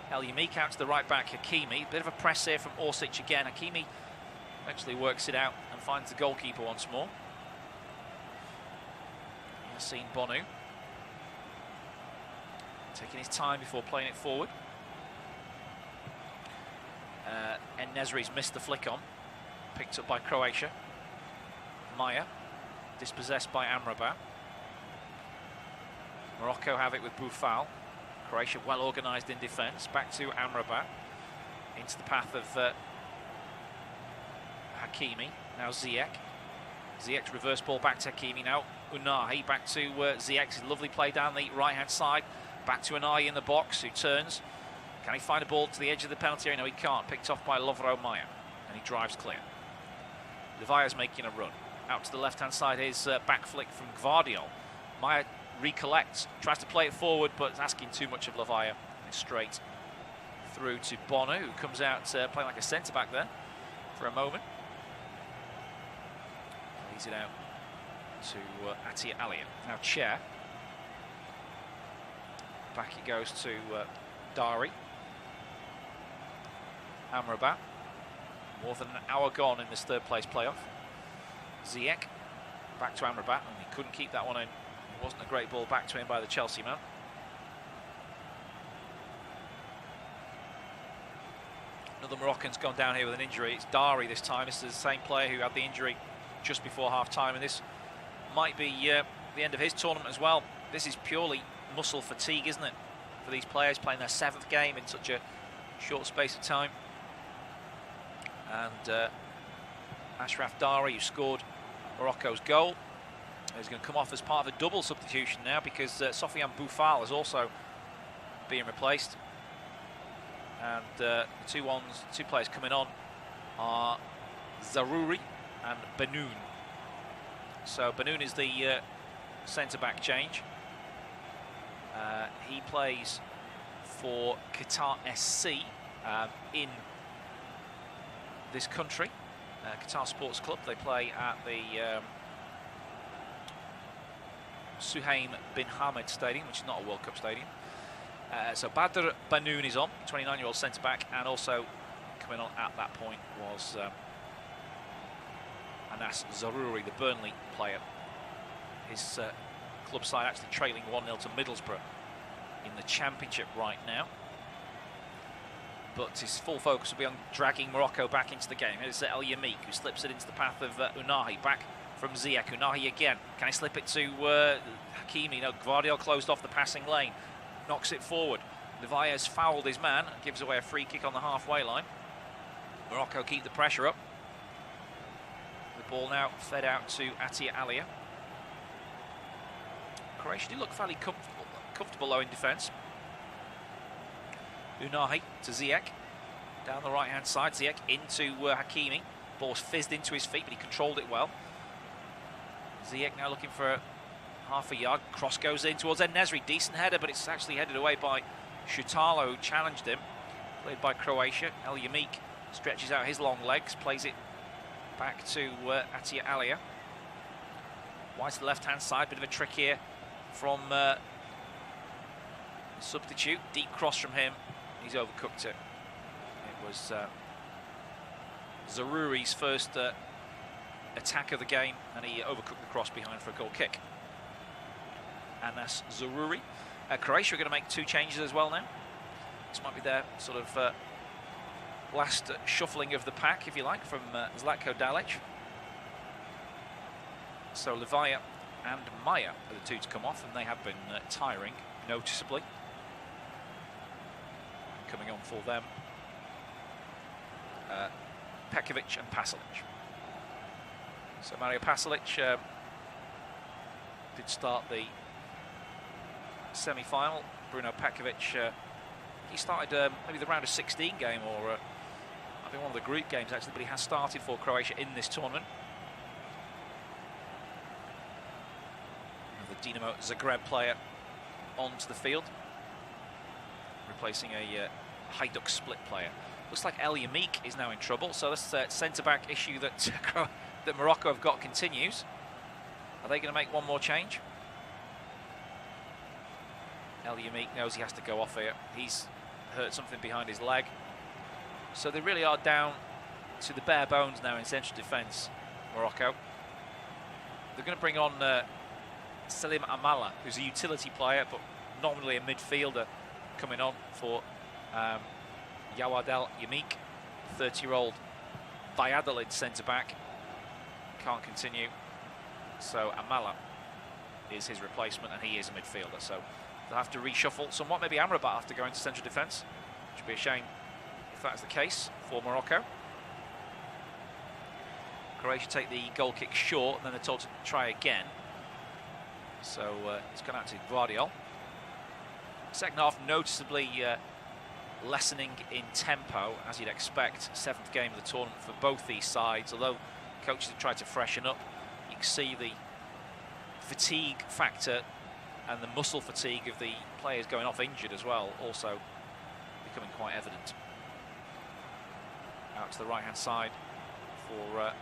El Yamik out to the right back, Hakimi. Bit of a press here from Orsic again. Hakimi eventually works it out and finds the goalkeeper once more. You've seen Bonu taking his time before playing it forward. En-Nesyri's missed the flick on. Picked up by Croatia. Maya, dispossessed by Amrabat. Morocco have it with Boufal. Croatia well organised in defence. Back to Amrabat. Into the path of Hakimi. Now Ziyech. Ziyech's reverse ball back to Hakimi. Now Unahi back to Ziyech's lovely play down the right-hand side. Back to Unahi in the box, who turns. Can he find a ball to the edge of the penalty area? No, he can't. Picked off by Lovro Maya. And he drives clear. Levaya's making a run. Out to the left-hand side, his back flick from Gvardiol. Maya recollects, tries to play it forward, but it's asking too much of Levaya. It's straight through to Bonu, who comes out playing like a centre-back there for a moment. Plays it out to Ati Alia. Now Chair. Back it goes to Dari. Amrabat. More than an hour gone in this third place playoff. Ziyech back to Amrabat, and he couldn't keep that one in. It wasn't a great ball back to him by the Chelsea man. Another Moroccan's gone down here with an injury. It's Dari this time. This is the same player who had the injury just before half-time, and this might be the end of his tournament as well. This is purely muscle fatigue, isn't it, for these players playing their 7th game in such a short space of time. And Ashraf Dari, who scored Morocco's goal, is going to come off as part of a double substitution now, because Sofiane Boufal is also being replaced. And the two players coming on are Zarouri and Benoun. So Benoun is the centre-back change. He plays for Qatar SC in this country, Qatar Sports Club. They play at the Suhaim bin Hamad Stadium, which is not a World Cup stadium. So Badr Banoun is on, 29-year-old centre-back, and also coming on at that point was Anas Zarouri, the Burnley player. His club side actually trailing 1-0 to Middlesbrough in the Championship right now. But his full focus will be on dragging Morocco back into the game. Here's El Yamik, who slips it into the path of Unahi. Back from Ziyech. Unahi again. Can he slip it to Hakimi? No, Gvardiol closed off the passing lane. Knocks it forward. Levaya's fouled his man and gives away a free kick on the halfway line. Morocco keep the pressure up. The ball now fed out to Ati Alia. Croatia do look fairly comfortable though in defence. Unahi to Ziyech. Down the right-hand side, Ziyech into Hakimi. Ball's fizzed into his feet, but he controlled it well. Ziyech now looking for half a yard. Cross goes in towards En-Nesyri. Decent header, but it's actually headed away by Shutalo, who challenged him. Played by Croatia. El Yamik stretches out his long legs, plays it back to Atia Alia. Wide to the left-hand side, bit of a trick here from substitute. Deep cross from him. He's overcooked it. It was Zarouri's first attack of the game, and he overcooked the cross behind for a goal kick. Anas Zarouri. Croatia are going to make 2 changes as well now. This might be their sort of last shuffling of the pack, if you like, from Zlatko Dalic. So Livaya and Maya are the 2 to come off, and they have been tiring noticeably. Coming on for them, Pekovic and Pasalic. So Mario Pasalic did start the semi-final. Bruno Pekovic, he started maybe the round of 16 game, or I think one of the group games actually, but he has started for Croatia in this tournament. The Dinamo Zagreb player onto the field, replacing a Hajduk split player. Looks like El Yamik is now in trouble, so this centre-back issue that that Morocco have got continues. Are they going to make one more change? El Yamik knows he has to go off here. He's hurt something behind his leg. So they really are down to the bare bones now in central defence, Morocco. They're going to bring on Selim Amala, who's a utility player, but nominally a midfielder, coming on for Yawad El Yamik, 30-year-old Valladolid centre-back. Can't continue. So Amala is his replacement, and he is a midfielder. So they'll have to reshuffle somewhat. Maybe Amrabat will have to go into central defence, which would be a shame if that's the case for Morocco. Croatia take the goal kick short, and then they're told to try again. So it's gone out to Guardiol. Second half noticeably lessening in tempo, as you'd expect. 7th game of the tournament for both these sides. Although coaches have tried to freshen up, you can see the fatigue factor and the muscle fatigue of the players going off injured as well, also becoming quite evident. Out to the right-hand side for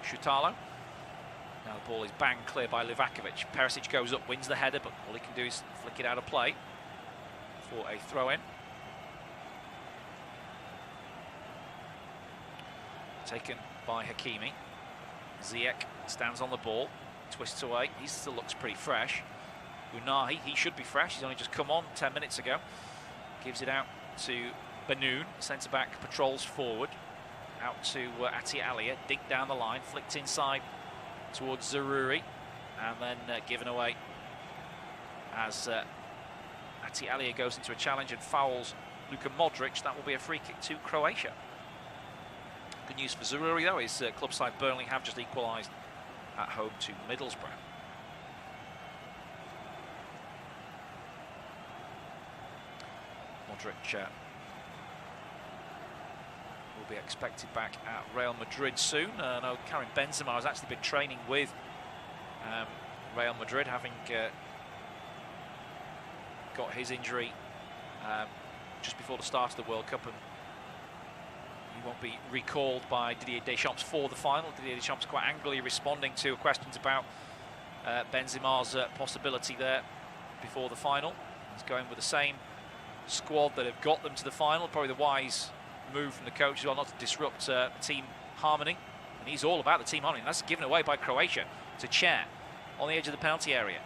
Shutalo. Now the ball is banged clear by Livakovic. Perisic goes up, wins the header, but all he can do is flick it out of play for a throw-in. Taken by Hakimi. Ziyech stands on the ball, twists away. He still looks pretty fresh. Unahi, he should be fresh. He's only just come on 10 minutes ago. Gives it out to Banoun. Centre-back patrols forward. Out to Atia Alia. Dinked down the line, flicked inside towards Zarouri, and then given away as Atia Alia goes into a challenge and fouls Luka Modric. That will be a free kick to Croatia. Good news for Zarouri though, his club side Burnley have just equalised at home to Middlesbrough. Modric will be expected back at Real Madrid soon. No, Karim Benzema has actually been training with Real Madrid, having got his injury just before the start of the World Cup, and he won't be recalled by Didier Deschamps for the final. Didier Deschamps quite angrily responding to questions about Benzema's possibility there before the final. He's going with the same squad that have got them to the final. Probably the wise move from the coach as well, not to disrupt team harmony. And he's all about the team harmony. That's given away by Croatia to Chair on the edge of the penalty area.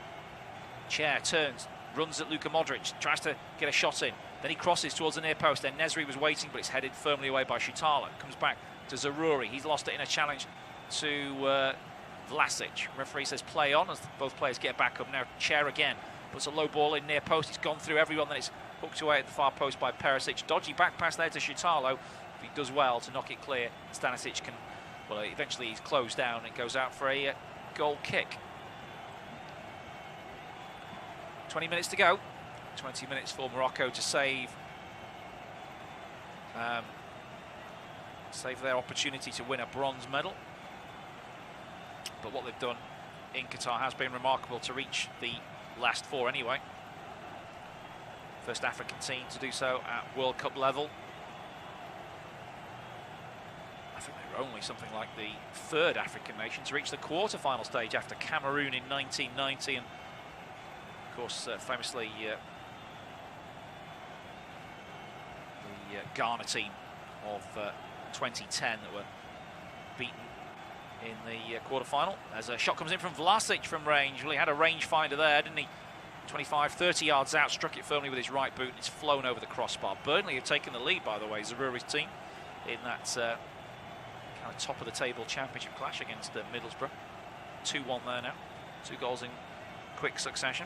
Chair turns, runs at Luka Modric, tries to get a shot in. Then he crosses towards the near post. Then En-Nesyri was waiting, but it's headed firmly away by Shutalo. Comes back to Zarouri. He's lost it in a challenge to Vlasic. Referee says play on as both players get back up. Now Chair again puts a low ball in near post. It's gone through everyone. Then it's hooked away at the far post by Perisic. Dodgy back pass there to Shutalo. If he does well to knock it clear, Stanisic can, well, eventually he's closed down. It goes out for a goal kick. 20 minutes to go. 20 minutes for Morocco to save their opportunity to win a bronze medal. But what they've done in Qatar has been remarkable, to reach the last four anyway. First African team to do so at World Cup level. I think they were only something like the third African nation to reach the quarter-final stage after Cameroon in 1990, and of course famously the Ghana team of 2010 that were beaten in the quarter-final. As a shot comes in from Vlasic from range. Well, he had a rangefinder there, didn't he? 25, 30 yards out, struck it firmly with his right boot, and it's flown over the crossbar. Burnley have taken the lead, by the way, Zarouri's team, in that kind of top-of-the-table championship clash against Middlesbrough. 2-1 there now. 2 goals in quick succession.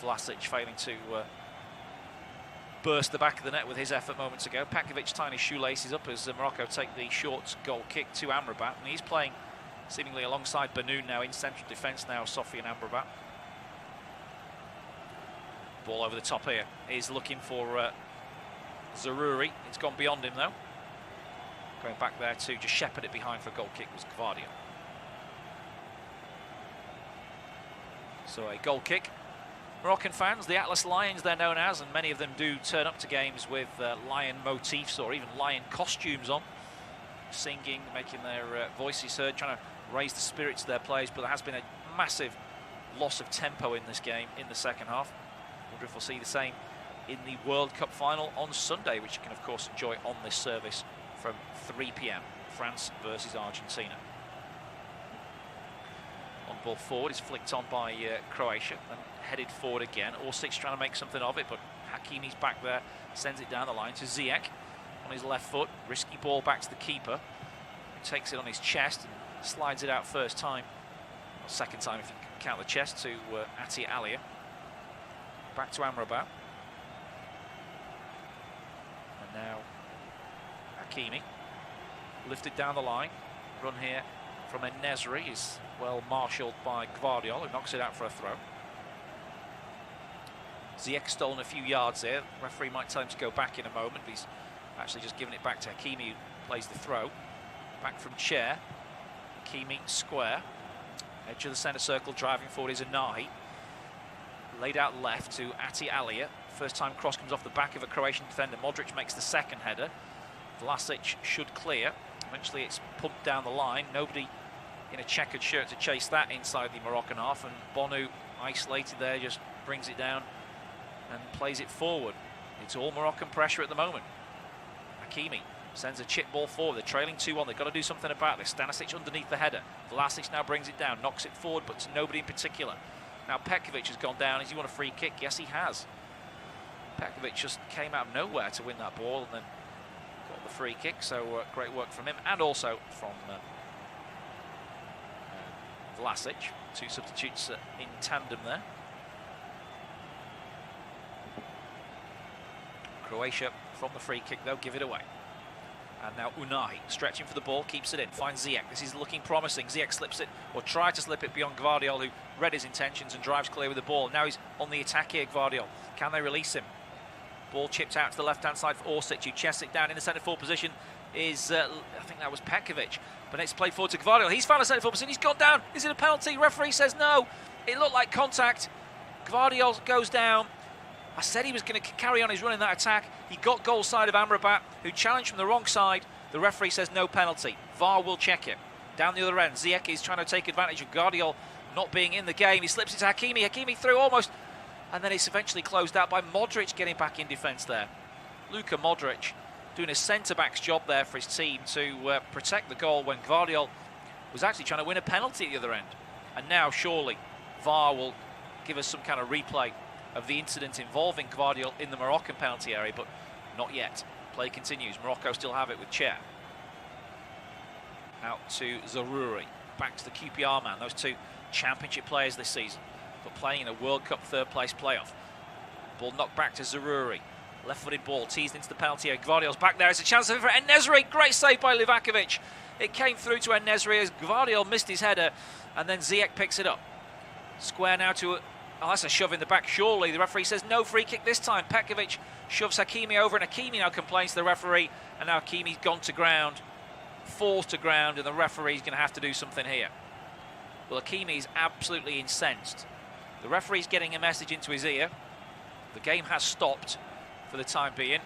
Vlasic failing to burst the back of the net with his effort moments ago. Pakovic tying his shoelaces up as Morocco take the short goal kick to Amrabat, and he's playing seemingly alongside Benoun now in central defence now, Sofian Amrabat. Ball over the top here is looking for Zarouri. It's gone beyond him though. Going back there to just shepherd it behind for a goal kick was Gvardiol. So a goal kick. Moroccan fans, the Atlas Lions they're known as, and many of them do turn up to games with lion motifs or even lion costumes on, singing, making their voices heard, trying to raise the spirits of their players. But there has been a massive loss of tempo in this game in the second half. I wonder if we'll see the same in the World Cup final on Sunday, which you can of course enjoy on this service from 3 p.m. France versus Argentina. On ball forward is flicked on by Croatia and headed forward again. O.A.T trying to make something of it, but Hakimi's back there, sends it down the line to Ziyech on his left foot. Risky ball back to the keeper, who takes it on his chest and slides it out first time, or second time if you count the chest, to O.A.T Alia. Back to Amrabat. And now Hakimi, lifted down the line. Run here from En-Nesyri is well marshalled by Gvardiol, who knocks it out for a throw. Ziyech stolen a few yards there. The referee might tell him to go back in a moment, but he's actually just given it back to Hakimi, who plays the throw. Back from Chair. Hakimi square. Edge of the centre circle, driving forward is Anahi. Laid out left to O.A.T Alia. First time cross comes off the back of a Croatian defender. Modric makes the second header. Vlasic should clear. Eventually it's pumped down the line. Nobody in a checkered shirt to chase that inside the Moroccan half, and Bonu, isolated there, just brings it down and plays it forward. It's all Moroccan pressure at the moment. Hakimi sends a chip ball forward. They're trailing 2-1. They've got to do something about this. Stanisic underneath the header. Vlasic now brings it down, knocks it forward, but to nobody in particular. Now Pekovic has gone down. Does he want a free kick? Yes, he has. Pekovic just came out of nowhere to win that ball and then got the free kick. So great work from him, and also from Vlasic. 2 substitutes in tandem there. Croatia from the free kick, they'll give it away. And now Unai stretching for the ball, keeps it in, finds Ziyech. This is looking promising. Ziyech slips it, or tried to slip it beyond Gvardiol, who read his intentions and drives clear with the ball. Now he's on the attack here, Gvardiol. Can they release him? Ball chipped out to the left-hand side for O.A.T, who chests it down in the centre-forward position. Is I think that was Pekovic, but it's played forward to Gvardiol. He's found a centre-forward position. He's gone down. Is it a penalty? Referee says no. It looked like contact. Gvardiol goes down. I said he was going to carry on his run in that attack. He got goal side of Amrabat, who challenged from the wrong side. The referee says no penalty. VAR will check it. Down the other end, Ziyech is trying to take advantage of Gvardiol not being in the game. He slips it to Hakimi. Hakimi through almost, and then it's eventually closed out by Modric getting back in defence there. Luka Modric doing a centre-back's job there for his team to protect the goal when Gvardiol was actually trying to win a penalty at the other end. And now surely VAR will give us some kind of replay of the incident involving Gvardiol in the Moroccan penalty area, but not yet. Play continues. Morocco still have it with Chair. Out to Zarouri. Back to the QPR man. Those 2 championship players this season, but playing in a World Cup third-place playoff. Ball knocked back to Zarouri. Left-footed ball teased into the penalty area. Gvardiol's back there. It's a chance for En-Nesyri. Great save by Livakovic. It came through to En-Nesyri as Gvardiol missed his header, and then Ziyech picks it up. Square now to Oh, that's a shove in the back, surely. The referee says no free kick this time. Petkovic shoves Hakimi over, and Hakimi now complains to the referee, and now Hakimi's gone to ground, falls to ground, and the referee's going to have to do something here. Well, Hakimi is absolutely incensed. The referee's getting a message into his ear. The game has stopped for the time being,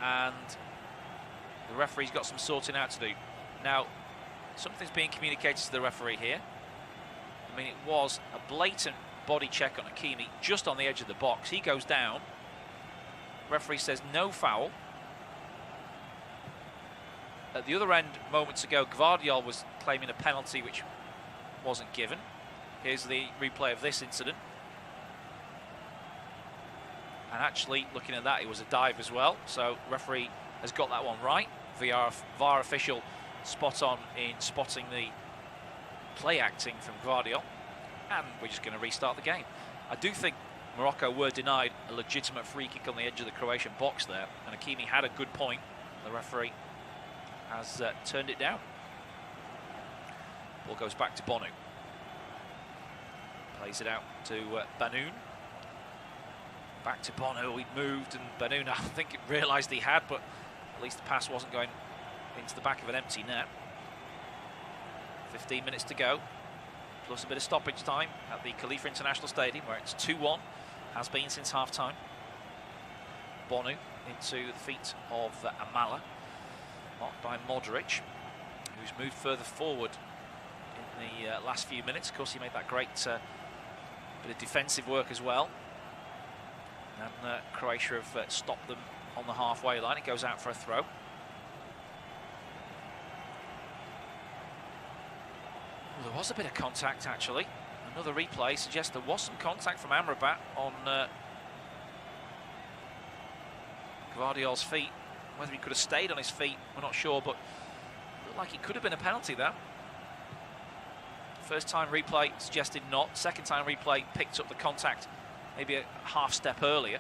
and the referee's got some sorting out to do. Now, something's being communicated to the referee here. I mean, it was a blatant body check on Hakimi just on the edge of the box. He goes down. Referee says no foul. At the other end, moments ago, Gvardiol was claiming a penalty which wasn't given. Here's the replay of this incident. And actually, looking at that, it was a dive as well. So referee has got that one right. VAR official spot on in spotting the play acting from Gvardiol. And we're just going to restart the game. I do think Morocco were denied a legitimate free kick on the edge of the Croatian box there, and Hakimi had a good point. The referee has turned it down. Ball goes back to Bonu. Plays it out to Banoun. Back to Bonu. He'd moved, and Banoun, I think, realised he had, but at least the pass wasn't going into the back of an empty net. 15 minutes to go, plus a bit of stoppage time at the Khalifa International Stadium, where it's 2-1, has been since half-time. Bonu into the feet of Amala, marked by Modric, who's moved further forward in the last few minutes. Of course, he made that great bit of defensive work as well. And Croatia have stopped them on the halfway line. It goes out for a throw. Well, there was a bit of contact, actually. Another replay suggests there was some contact from Amrabat on Gvardiol's feet. Whether he could have stayed on his feet, we're not sure, but it looked like it could have been a penalty there. First time replay suggested not. Second time replay picked up the contact maybe a half step earlier.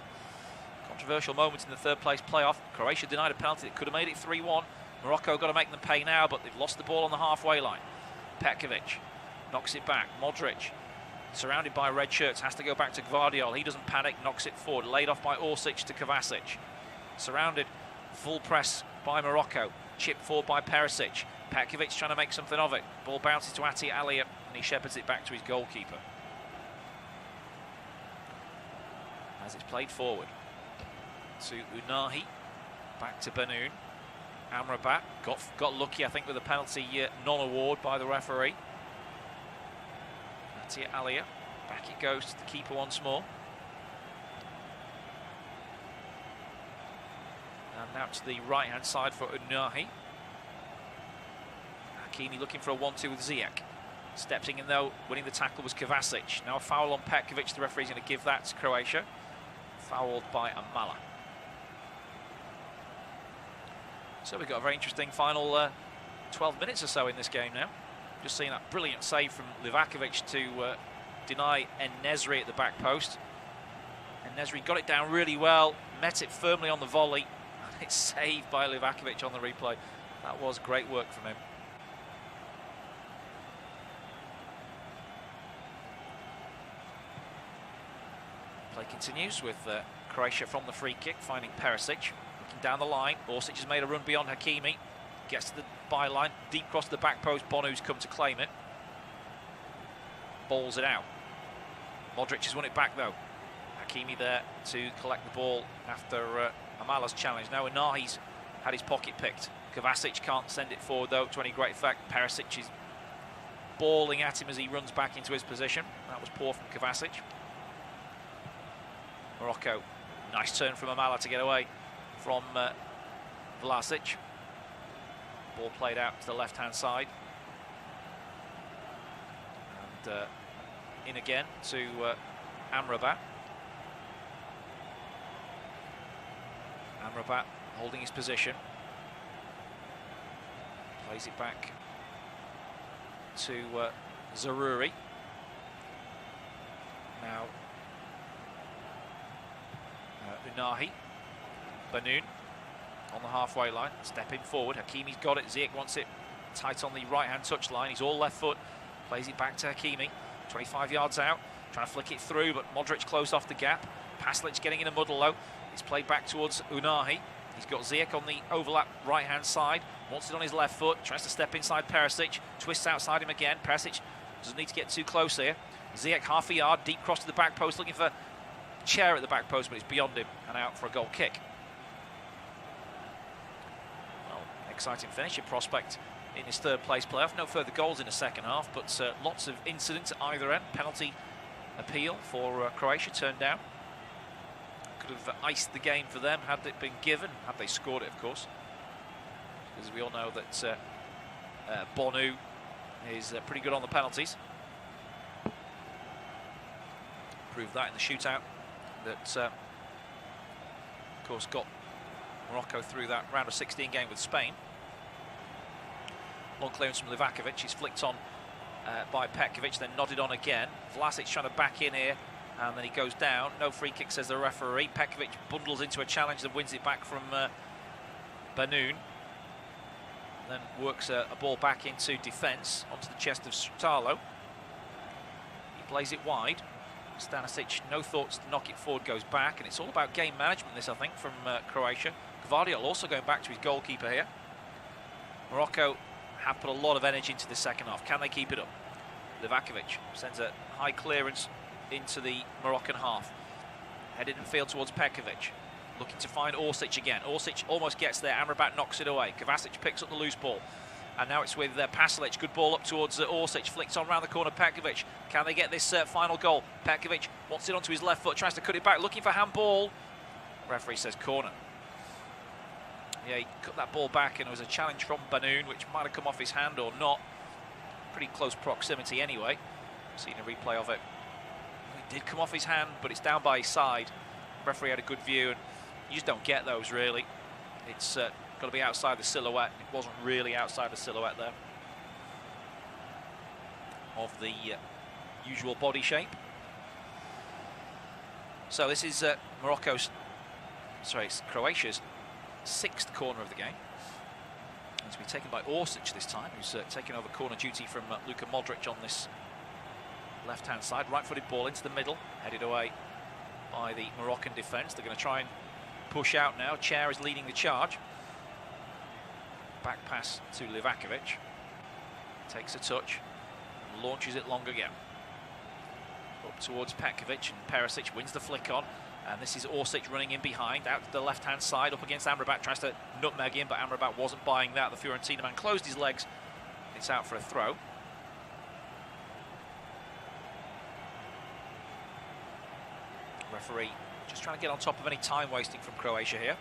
Controversial moment in the third place playoff. Croatia denied a penalty that could have made it 3-1. Morocco got to make them pay now, but they've lost the ball on the halfway line. Petkovic knocks it back. Modric, surrounded by red shirts, has to go back to Gvardiol. He doesn't panic, knocks it forward. Laid off by Orsic to Kovacic. Surrounded, full press by Morocco. Chipped forward by Perisic. Petkovic trying to make something of it. Ball bounces to O.A.T, and he shepherds it back to his goalkeeper. As it's played forward to Unahi, back to Banoun. Amrabat got lucky, I think, with a penalty non-award by the referee. O.A.T, back it goes to the keeper once more. And now to the right-hand side for Unahi. Hakimi looking for a 1-2 with Ziyech. Stepping in though, winning the tackle was Kovacic. Now a foul on Petkovic. The referee's going to give that to Croatia. Fouled by Amala. So we've got a very interesting final 12 minutes or so in this game now. Just seeing that brilliant save from Livakovic to deny En-Nesyri at the back post. En-Nesyri got it down really well, met it firmly on the volley. It's saved by Livakovic on the replay. That was great work from him. Play continues with Croatia from the free kick, finding Perisic. Looking down the line, Orsic has made a run beyond Hakimi. Gets to the byline, deep cross to the back post. Bonu's come to claim it. Balls it out. Modric has won it back though. Hakimi there to collect the ball after Amala's challenge. Now Unahi's had his pocket picked. Kovacic can't send it forward though to any great effect. Perisic is balling at him as he runs back into his position. That was poor from Kovacic. Morocco, nice turn from Amala to get away from Vlasic. Ball played out to the left-hand side. And in again to Amrabat. Amrabat holding his position. Plays it back to Zaroury. Now Unahi. Banoun on the halfway line, stepping forward. Hakimi's got it. Ziyech wants it tight on the right-hand touch line. He's all left foot. Plays it back to Hakimi. 25 yards out. trying to flick it through, but Modric closed off the gap. Pasalic getting in a muddle though. It's played back towards Unahi. He's got Ziyech on the overlap right-hand side. Wants it on his left foot. Tries to step inside Perisic. Twists outside him again. Perisic doesn't need to get too close here. Ziyech half a yard. Deep cross to the back post. Looking for Chair at the back post, but it's beyond him and out for a goal kick. Well, exciting finish. A prospect in his third place playoff. No further goals in the second half, but lots of incidents at either end. Penalty appeal for Croatia turned down. Could have iced the game for them had it been given, had they scored it, of course. Because we all know that Bonu is pretty good on the penalties. Proved that in the shootout that, of course, got Morocco through that round of 16 game with Spain. Long clearance from Livakovic. He's flicked on by Petkovic, then nodded on again. Vlasic trying to back in here, and then he goes down. No free kick, says the referee. Petkovic bundles into a challenge and wins it back from Banoun. Then works a ball back into defence, onto the chest of Stalo. He plays it wide. Stanisic, no thoughts to knock it forward, goes back, and it's all about game management, this, I think, from Croatia. Gvardiol also going back to his goalkeeper here. Morocco have put a lot of energy into the second half. Can they keep it up? Livakovic sends a high clearance into the Moroccan half. Headed in field towards Petkovic. Looking to find Orsic again. Orsic almost gets there. Amrabat knocks it away. Kovacic picks up the loose ball. And now it's with Pasalic. Good ball up towards Orsic. Flicked on round the corner. Petkovic. Can they get this final goal? Petkovic wants it onto his left foot. Tries to cut it back. Looking for handball. Referee says corner. Yeah, he cut that ball back, and it was a challenge from Banoun, which might have come off his hand or not. Pretty close proximity anyway. Seen a replay of it. It did come off his hand, but it's down by his side. Referee had a good view, and you just don't get those really. It's got to be outside the silhouette. It wasn't really outside the silhouette there of the usual body shape. So this is it's Croatia's 6th corner of the game. It's been taken by Orsic this time, who's taken over corner duty from Luka Modric on this left-hand side. Right-footed ball into the middle, headed away by the Moroccan defence. They're going to try and push out now. Chair is leading the charge. Back pass to Livakovic. Takes a touch and launches it long again. Up towards Petkovic, and Perisic wins the flick on. And this is Orsic running in behind, out to the left-hand side, up against Amrabat. Tries to nutmeg in, but Amrabat wasn't buying that. The Fiorentina man closed his legs. It's out for a throw. Referee just trying to get on top of any time wasting from Croatia here.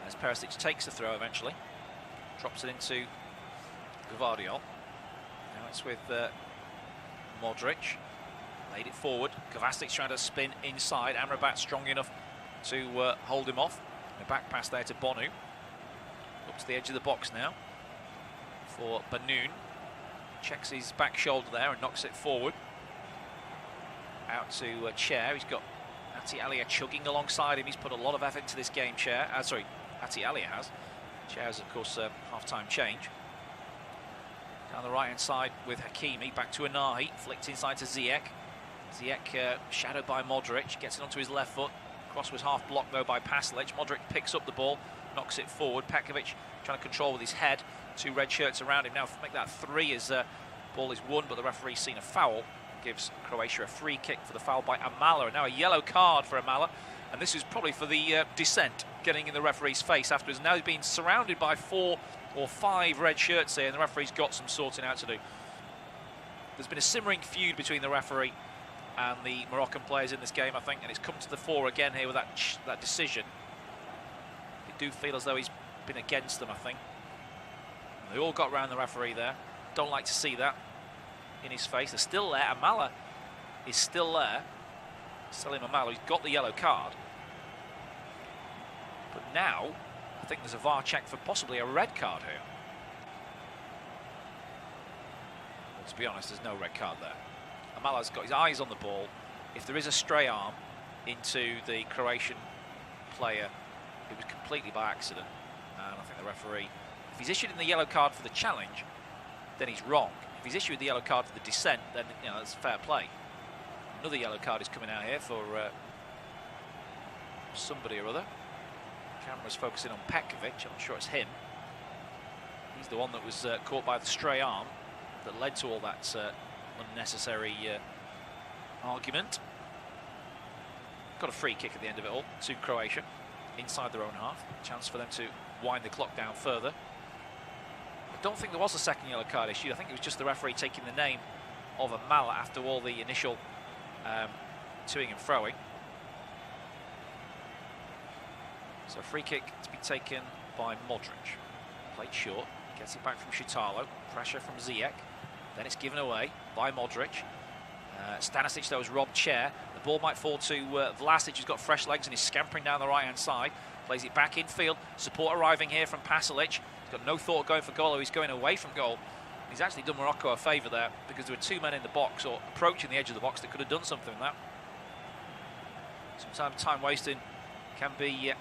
As Perisic takes the throw eventually, drops it into Gvardiol. Now it's with Modric. Laid it forward. Kovacic trying to spin inside. Amrabat strong enough to hold him off. A back pass there to Bonu. Up to the edge of the box now for Banoun. Checks his back shoulder there and knocks it forward. Out to Chair. He's got Ati Alia chugging alongside him. He's put a lot of effort into this game, Chair. Sorry, Ati Alia has. Chair's, of course, half-time change. Down the right-hand side with Hakimi. Back to Anahi. Flicked inside to Ziyech. Ziyech shadowed by Modric. Gets it onto his left foot. Cross was half blocked, though, by Pasalic. Modric picks up the ball. Knocks it forward. Petkovic trying to control with his head. 2 red shirts around him. Now make that 3 as ball is won, but the referee's seen a foul. Gives Croatia a free kick for the foul by Amala, and now a yellow card for Amala, and this is probably for the dissent getting in the referee's face after he's now been surrounded by 4 or 5 red shirts here, and the referee's got some sorting out to do. There's been a simmering feud between the referee and the Moroccan players in this game, I think, and it's come to the fore again here with that decision. They do feel as though he's been against them, I think. They all got round the referee there. Don't like to see that in his face. They're still there. Amala is still there. Selim Amala, he's got the yellow card. But now, I think there's a VAR check for possibly a red card here. Well, to be honest, there's no red card there. Amala's got his eyes on the ball. If there is a stray arm into the Croatian player, it was completely by accident. And I think the referee, if he's issued in the yellow card for the challenge, then he's wrong. If he's issued the yellow card for the dissent, then that's fair play. Another yellow card is coming out here for somebody or other. Camera's focusing on Petkovic. I'm not sure it's him. He's the one that was caught by the stray arm that led to all that unnecessary argument. Got a free kick at the end of it all to Croatia, inside their own half. Chance for them to wind the clock down further. I don't think there was a second yellow card issued. I think it was just the referee taking the name of Amala after all the initial toing and froing. So free kick to be taken by Modric. Played short, gets it back from Shutalo. Pressure from Ziyech. Then it's given away by Modric. Stanisic, though, has robbed chair. The ball might fall to Vlasic, who's got fresh legs and is scampering down the right-hand side. Plays it back infield. Support arriving here from Pasalic. He's got no thought of going for goal, or he's going away from goal. He's actually done Morocco a favour there, because there were two men in the box, or approaching the edge of the box, that could have done something with that. Sometimes time wasting can be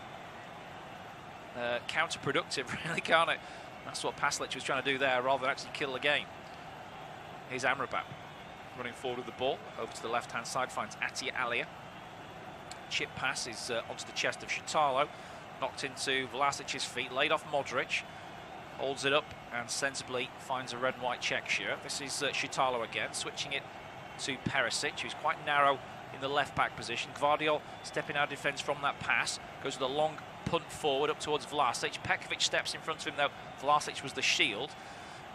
counterproductive, really, can't it? That's what Pasalic was trying to do there, rather than actually kill the game. Here's Amrabat running forward with the ball, over to the left-hand side, finds Atia Alia. Chip pass is onto the chest of Shutalo, knocked into Vlasic's feet, laid off Modric, holds it up and sensibly finds a red and white check shirt. This is Shutalo again, switching it to Perisic, who's quite narrow in the left-back position. Gvardiol stepping out of defence from that pass, goes with a long punt forward up towards Vlasic. Petkovic steps in front of him, though. Vlasic was the shield.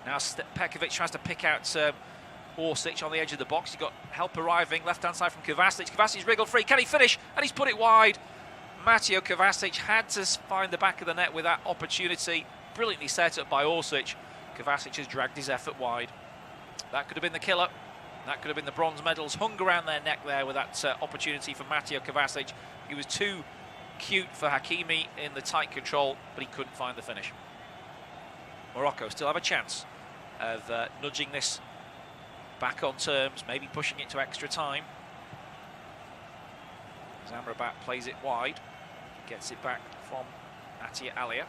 Now Petkovic tries to pick out Orsic on the edge of the box. He's got help arriving, left-hand side from Kovacic. Kovacic's wriggled free. Can he finish? And he's put it wide. Mateo Kovacic had to find the back of the net with that opportunity. Brilliantly set up by Orsic. Kovacic has dragged his effort wide. That could have been the killer. That could have been the bronze medals hung around their neck there with that opportunity for Mateo Kovacic. He was too cute for Hakimi in the tight control, but he couldn't find the finish. Morocco still have a chance of nudging this back on terms, maybe pushing it to extra time. Amrabat plays it wide, gets it back from Atia Alia.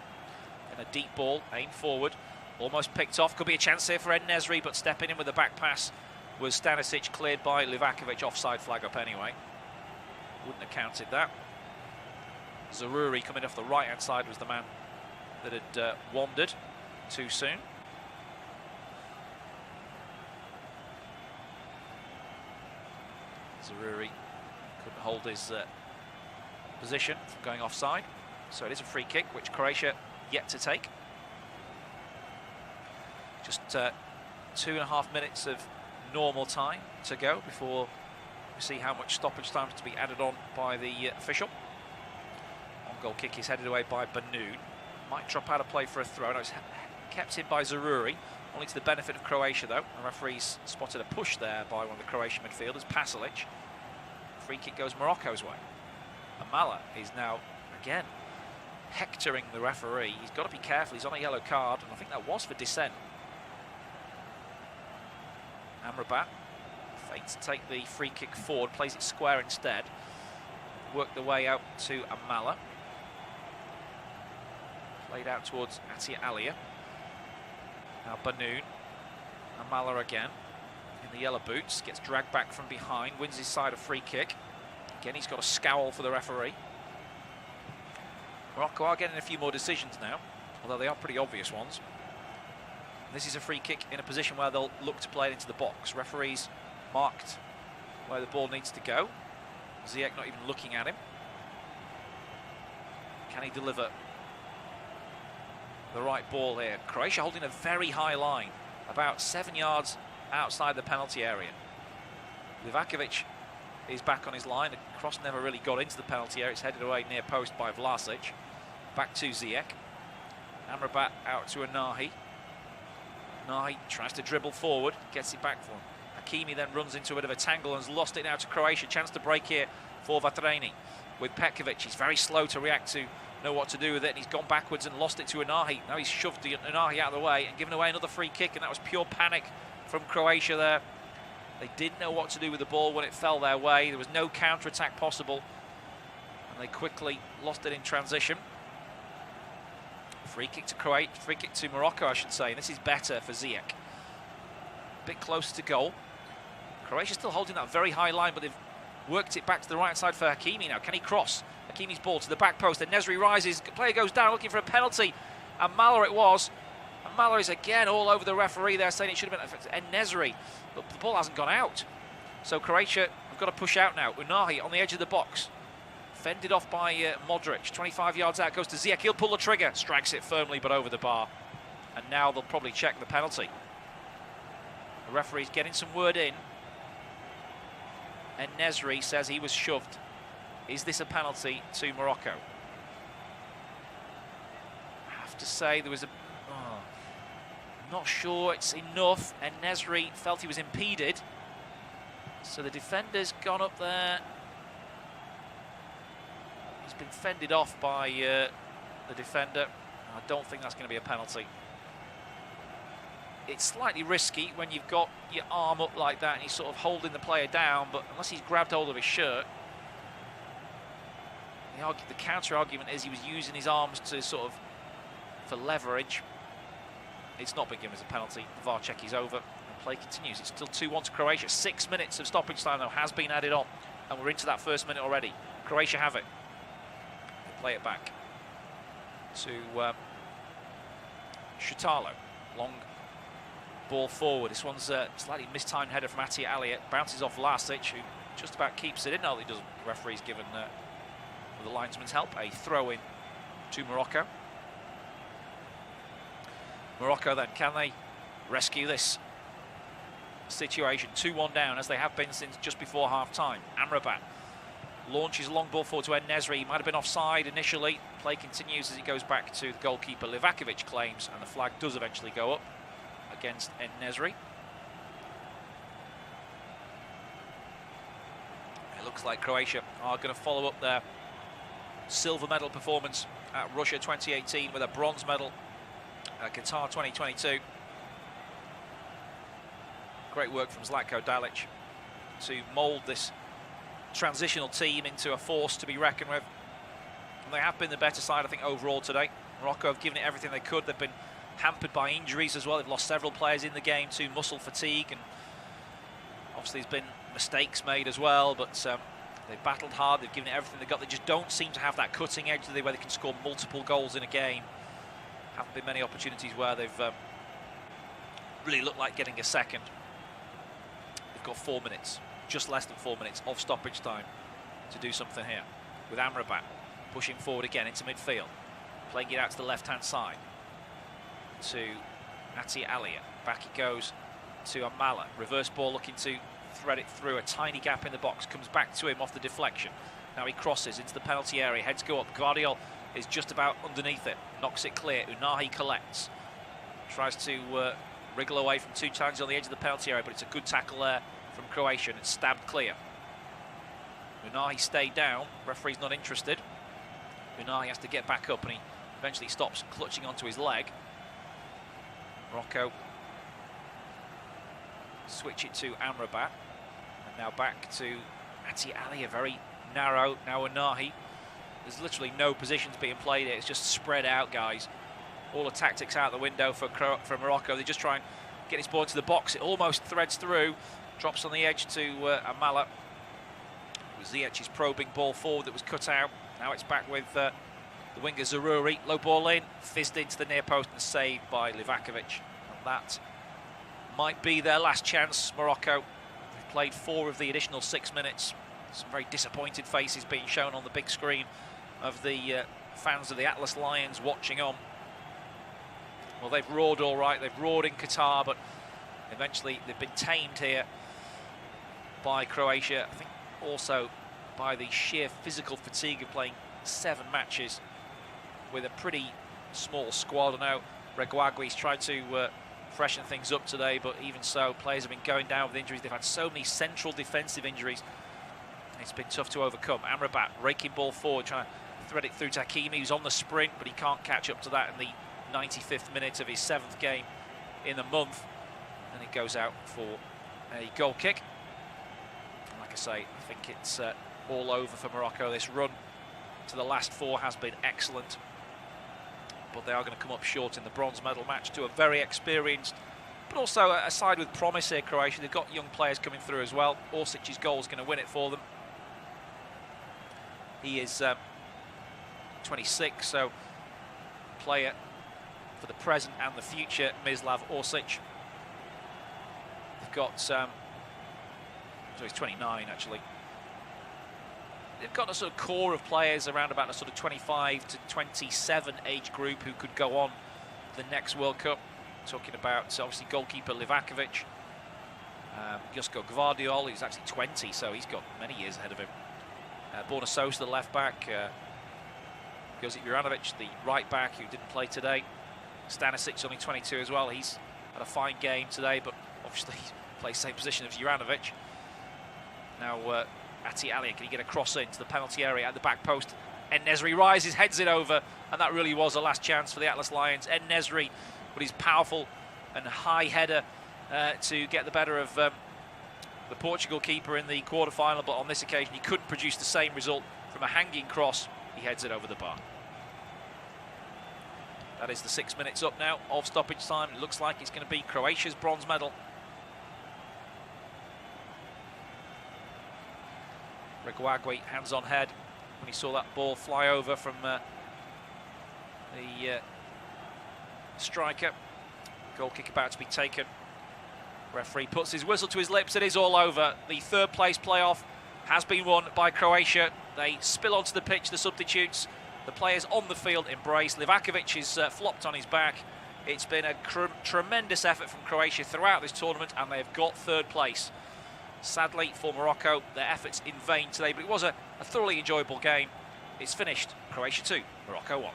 And a deep ball, aimed forward, almost picked off. Could be a chance here for En-Nesyri, but stepping in with the back pass was Stanisic, cleared by Livakovic. Offside flag up anyway. Wouldn't have counted that. Zaroury coming off the right-hand side was the man that had wandered too soon. Zaroury couldn't hold his position from going offside. So it is a free kick, which Croatia yet to take. Just 2.5 minutes of normal time to go before we see how much stoppage time is to be added on by the official. On-goal kick is headed away by Banoun. Might drop out of play for a throw. No, it's kept in by Zaroury. Only to the benefit of Croatia, though. The referee's spotted a push there by one of the Croatian midfielders, Pasalic. Free kick goes Morocco's way. Amala is now, again, hectoring the referee. He's got to be careful. He's on a yellow card, and I think that was for dissent. Amrabat fakes to take the free kick forward, plays it square instead. Work the way out to Amala. Played out towards Atia Alia. Now Banoun. Amala again in the yellow boots, gets dragged back from behind, wins his side a free kick. Again, he's got a scowl for the referee. Morocco are getting a few more decisions now, although they are pretty obvious ones. This is a free kick in a position where they'll look to play it into the box. Referees marked where the ball needs to go. Ziyech not even looking at him. Can he deliver the right ball here? Croatia holding a very high line, about 7 yards outside the penalty area. Livakovic is back on his line. The cross never really got into the penalty area. It's headed away near post by Vlasic. Back to Ziyech. Amrabat out to Anahi. Anahi tries to dribble forward, gets it back for him. Hakimi then runs into a bit of a tangle and has lost it now to Croatia. Chance to break here for Vatreni with Petkovic. He's very slow to react to know what to do with it, and he's gone backwards and lost it to Anahi. Now he's shoved Anahi out of the way and given away another free kick, and that was pure panic from Croatia there. They didn't know what to do with the ball when it fell their way. There was no counter-attack possible, and they quickly lost it in transition. Free kick to Croatia, free kick to Morocco, I should say, and this is better for Ziyech. a bit closer to goal. Croatia still holding that very high line, but they've worked it back to the right side for Hakimi now. Can he cross? Hakimi's ball to the back post, and Nesri rises. The player goes down looking for a penalty, and Mala it was. And Mala is again all over the referee there, saying it should have been Nesri, but the ball hasn't gone out. So Croatia have got to push out now. Unahi on the edge of the box. Fended off by Modric. 25 yards out, goes to Ziyech. He'll pull the trigger. Strikes it firmly, but over the bar. And now they'll probably check the penalty. The referee's getting some word in. And Nesri says he was shoved. Is this a penalty to Morocco? I have to say there was a... I'm not sure it's enough. And Nesri felt he was impeded. So the defender's gone up there. He's been fended off by the defender. I don't think that's going to be a penalty. It's slightly risky when you've got your arm up like that and he's sort of holding the player down, but unless he's grabbed hold of his shirt, the counter argument is he was using his arms to sort of for leverage. It's not been given as a penalty. The VAR check is over and play continues. It's still 2-1 to Croatia. 6 minutes of stoppage time though has been added on, and we're into that first minute already. Croatia have it. They play it back to Shutalo. Long ball forward. This one's a slightly mistimed header from Ati Aliya. Bounces off Lasic, who just about keeps it in. No, he doesn't. The referee's given with the linesman's help a throw in to Morocco. Morocco then, can they rescue this situation? 2-1 down, as they have been since just before half-time. Amrabat launches a long ball forward to En-Nesyri. He might have been offside initially. Play continues as it goes back to the goalkeeper. Livakovic claims, and the flag does eventually go up against En-Nesyri. It looks like Croatia are going to follow up their silver medal performance at Russia 2018 with a bronze medal at Qatar 2022. Great work from Zlatko Dalic to mould this transitional team into a force to be reckoned with. And they have been the better side, I think, overall today. Morocco have given it everything they could. They've been hampered by injuries as well. They've lost several players in the game to muscle fatigue, and obviously there's been mistakes made as well, but they've battled hard. They've given it everything they've got. They just don't seem to have that cutting edge where they can score multiple goals in a game. Haven't been many opportunities where they've really looked like getting a second. They've got 4 minutes, just less than 4 minutes of stoppage time to do something here. With Amrabat pushing forward again into midfield, playing it out to the left-hand side to Ati Aliya. Back it goes to Amala. Reverse ball looking to thread it through a tiny gap in the box. Comes back to him off the deflection. Now he crosses into the penalty area. Heads go up. Guardiol is just about underneath it. Knocks it clear. Unahi collects. Tries to wriggle away from two challenges on the edge of the penalty area, but it's a good tackle there from Croatia, and it's stabbed clear. Unahi stayed down. Referee's not interested. Unahi has to get back up, and he eventually stops clutching onto his leg. Morocco switch it to Amrabat, and now back to Ati Aliya, very narrow. Now Unahi. There's literally no positions being played here. It's just spread out, guys. All the tactics out the window for Morocco. They just try and get his ball into the box. It almost threads through, drops on the edge to Amala. Ziyech's probing ball forward that was cut out. Now it's back with the winger Zaroury. Low ball in, fizzed into the near post and saved by Livakovic. And that might be their last chance, Morocco. They've played 4 of the additional 6 minutes. Some very disappointed faces being shown on the big screen of the fans of the Atlas Lions watching on. Well, they've roared all right. They've roared in Qatar, but eventually they've been tamed here by Croatia. I think also by the sheer physical fatigue of playing 7 matches with a pretty small squad. I know Reguagui's tried to freshen things up today, but even so, players have been going down with injuries. They've had so many central defensive injuries. It's been tough to overcome. Amrabat raking ball forward, trying to thread it through to Hakimi, who's on the sprint, but he can't catch up to that in the 95th minute of his 7th game in the month. And it goes out for a goal kick. And like I say, I think it's all over for Morocco. This run to the last 4 has been excellent, but they are going to come up short in the bronze medal match to a very experienced But also a side with promise here, Croatia. They've got young players coming through as well. Orsic's goal is going to win it for them. He is 26, so player for the present and the future, Mislav Orsic. They've got, so he's 29 actually. They've got a sort of core of players around about the sort of 25 to 27 age group who could go on the next World Cup. Talking about obviously goalkeeper Livakovic, Josko Gvardiol, who's actually 20, so he's got many years ahead of him. Borna Sosa, the left back, Josip Juranovic, the right back, who didn't play today. Stanisic, only 22 as well. He's had a fine game today, but obviously he plays the same position as Juranovic. Now, Ati Ali, can he get a cross into the penalty area at the back post? En-Nesyri rises, heads it over, and that really was a last chance for the Atlas Lions. En-Nesyri, with his powerful and high header to get the better of the Portugal keeper in the quarter-final, but on this occasion he couldn't produce the same result from a hanging cross. He heads it over the bar. That is the 6 minutes up now of stoppage time. It looks like it's going to be Croatia's bronze medal. Reguagui, hands on head, when he saw that ball fly over from the striker. Goal kick about to be taken. Referee puts his whistle to his lips. It is all over. The third place playoff has been won by Croatia. They spill onto the pitch, the substitutes. The players on the field embrace. Livakovic is flopped on his back. It's been a tremendous effort from Croatia throughout this tournament, and they have got third place. Sadly for Morocco, their efforts in vain today, but it was a thoroughly enjoyable game. It's finished. Croatia 2, Morocco 1.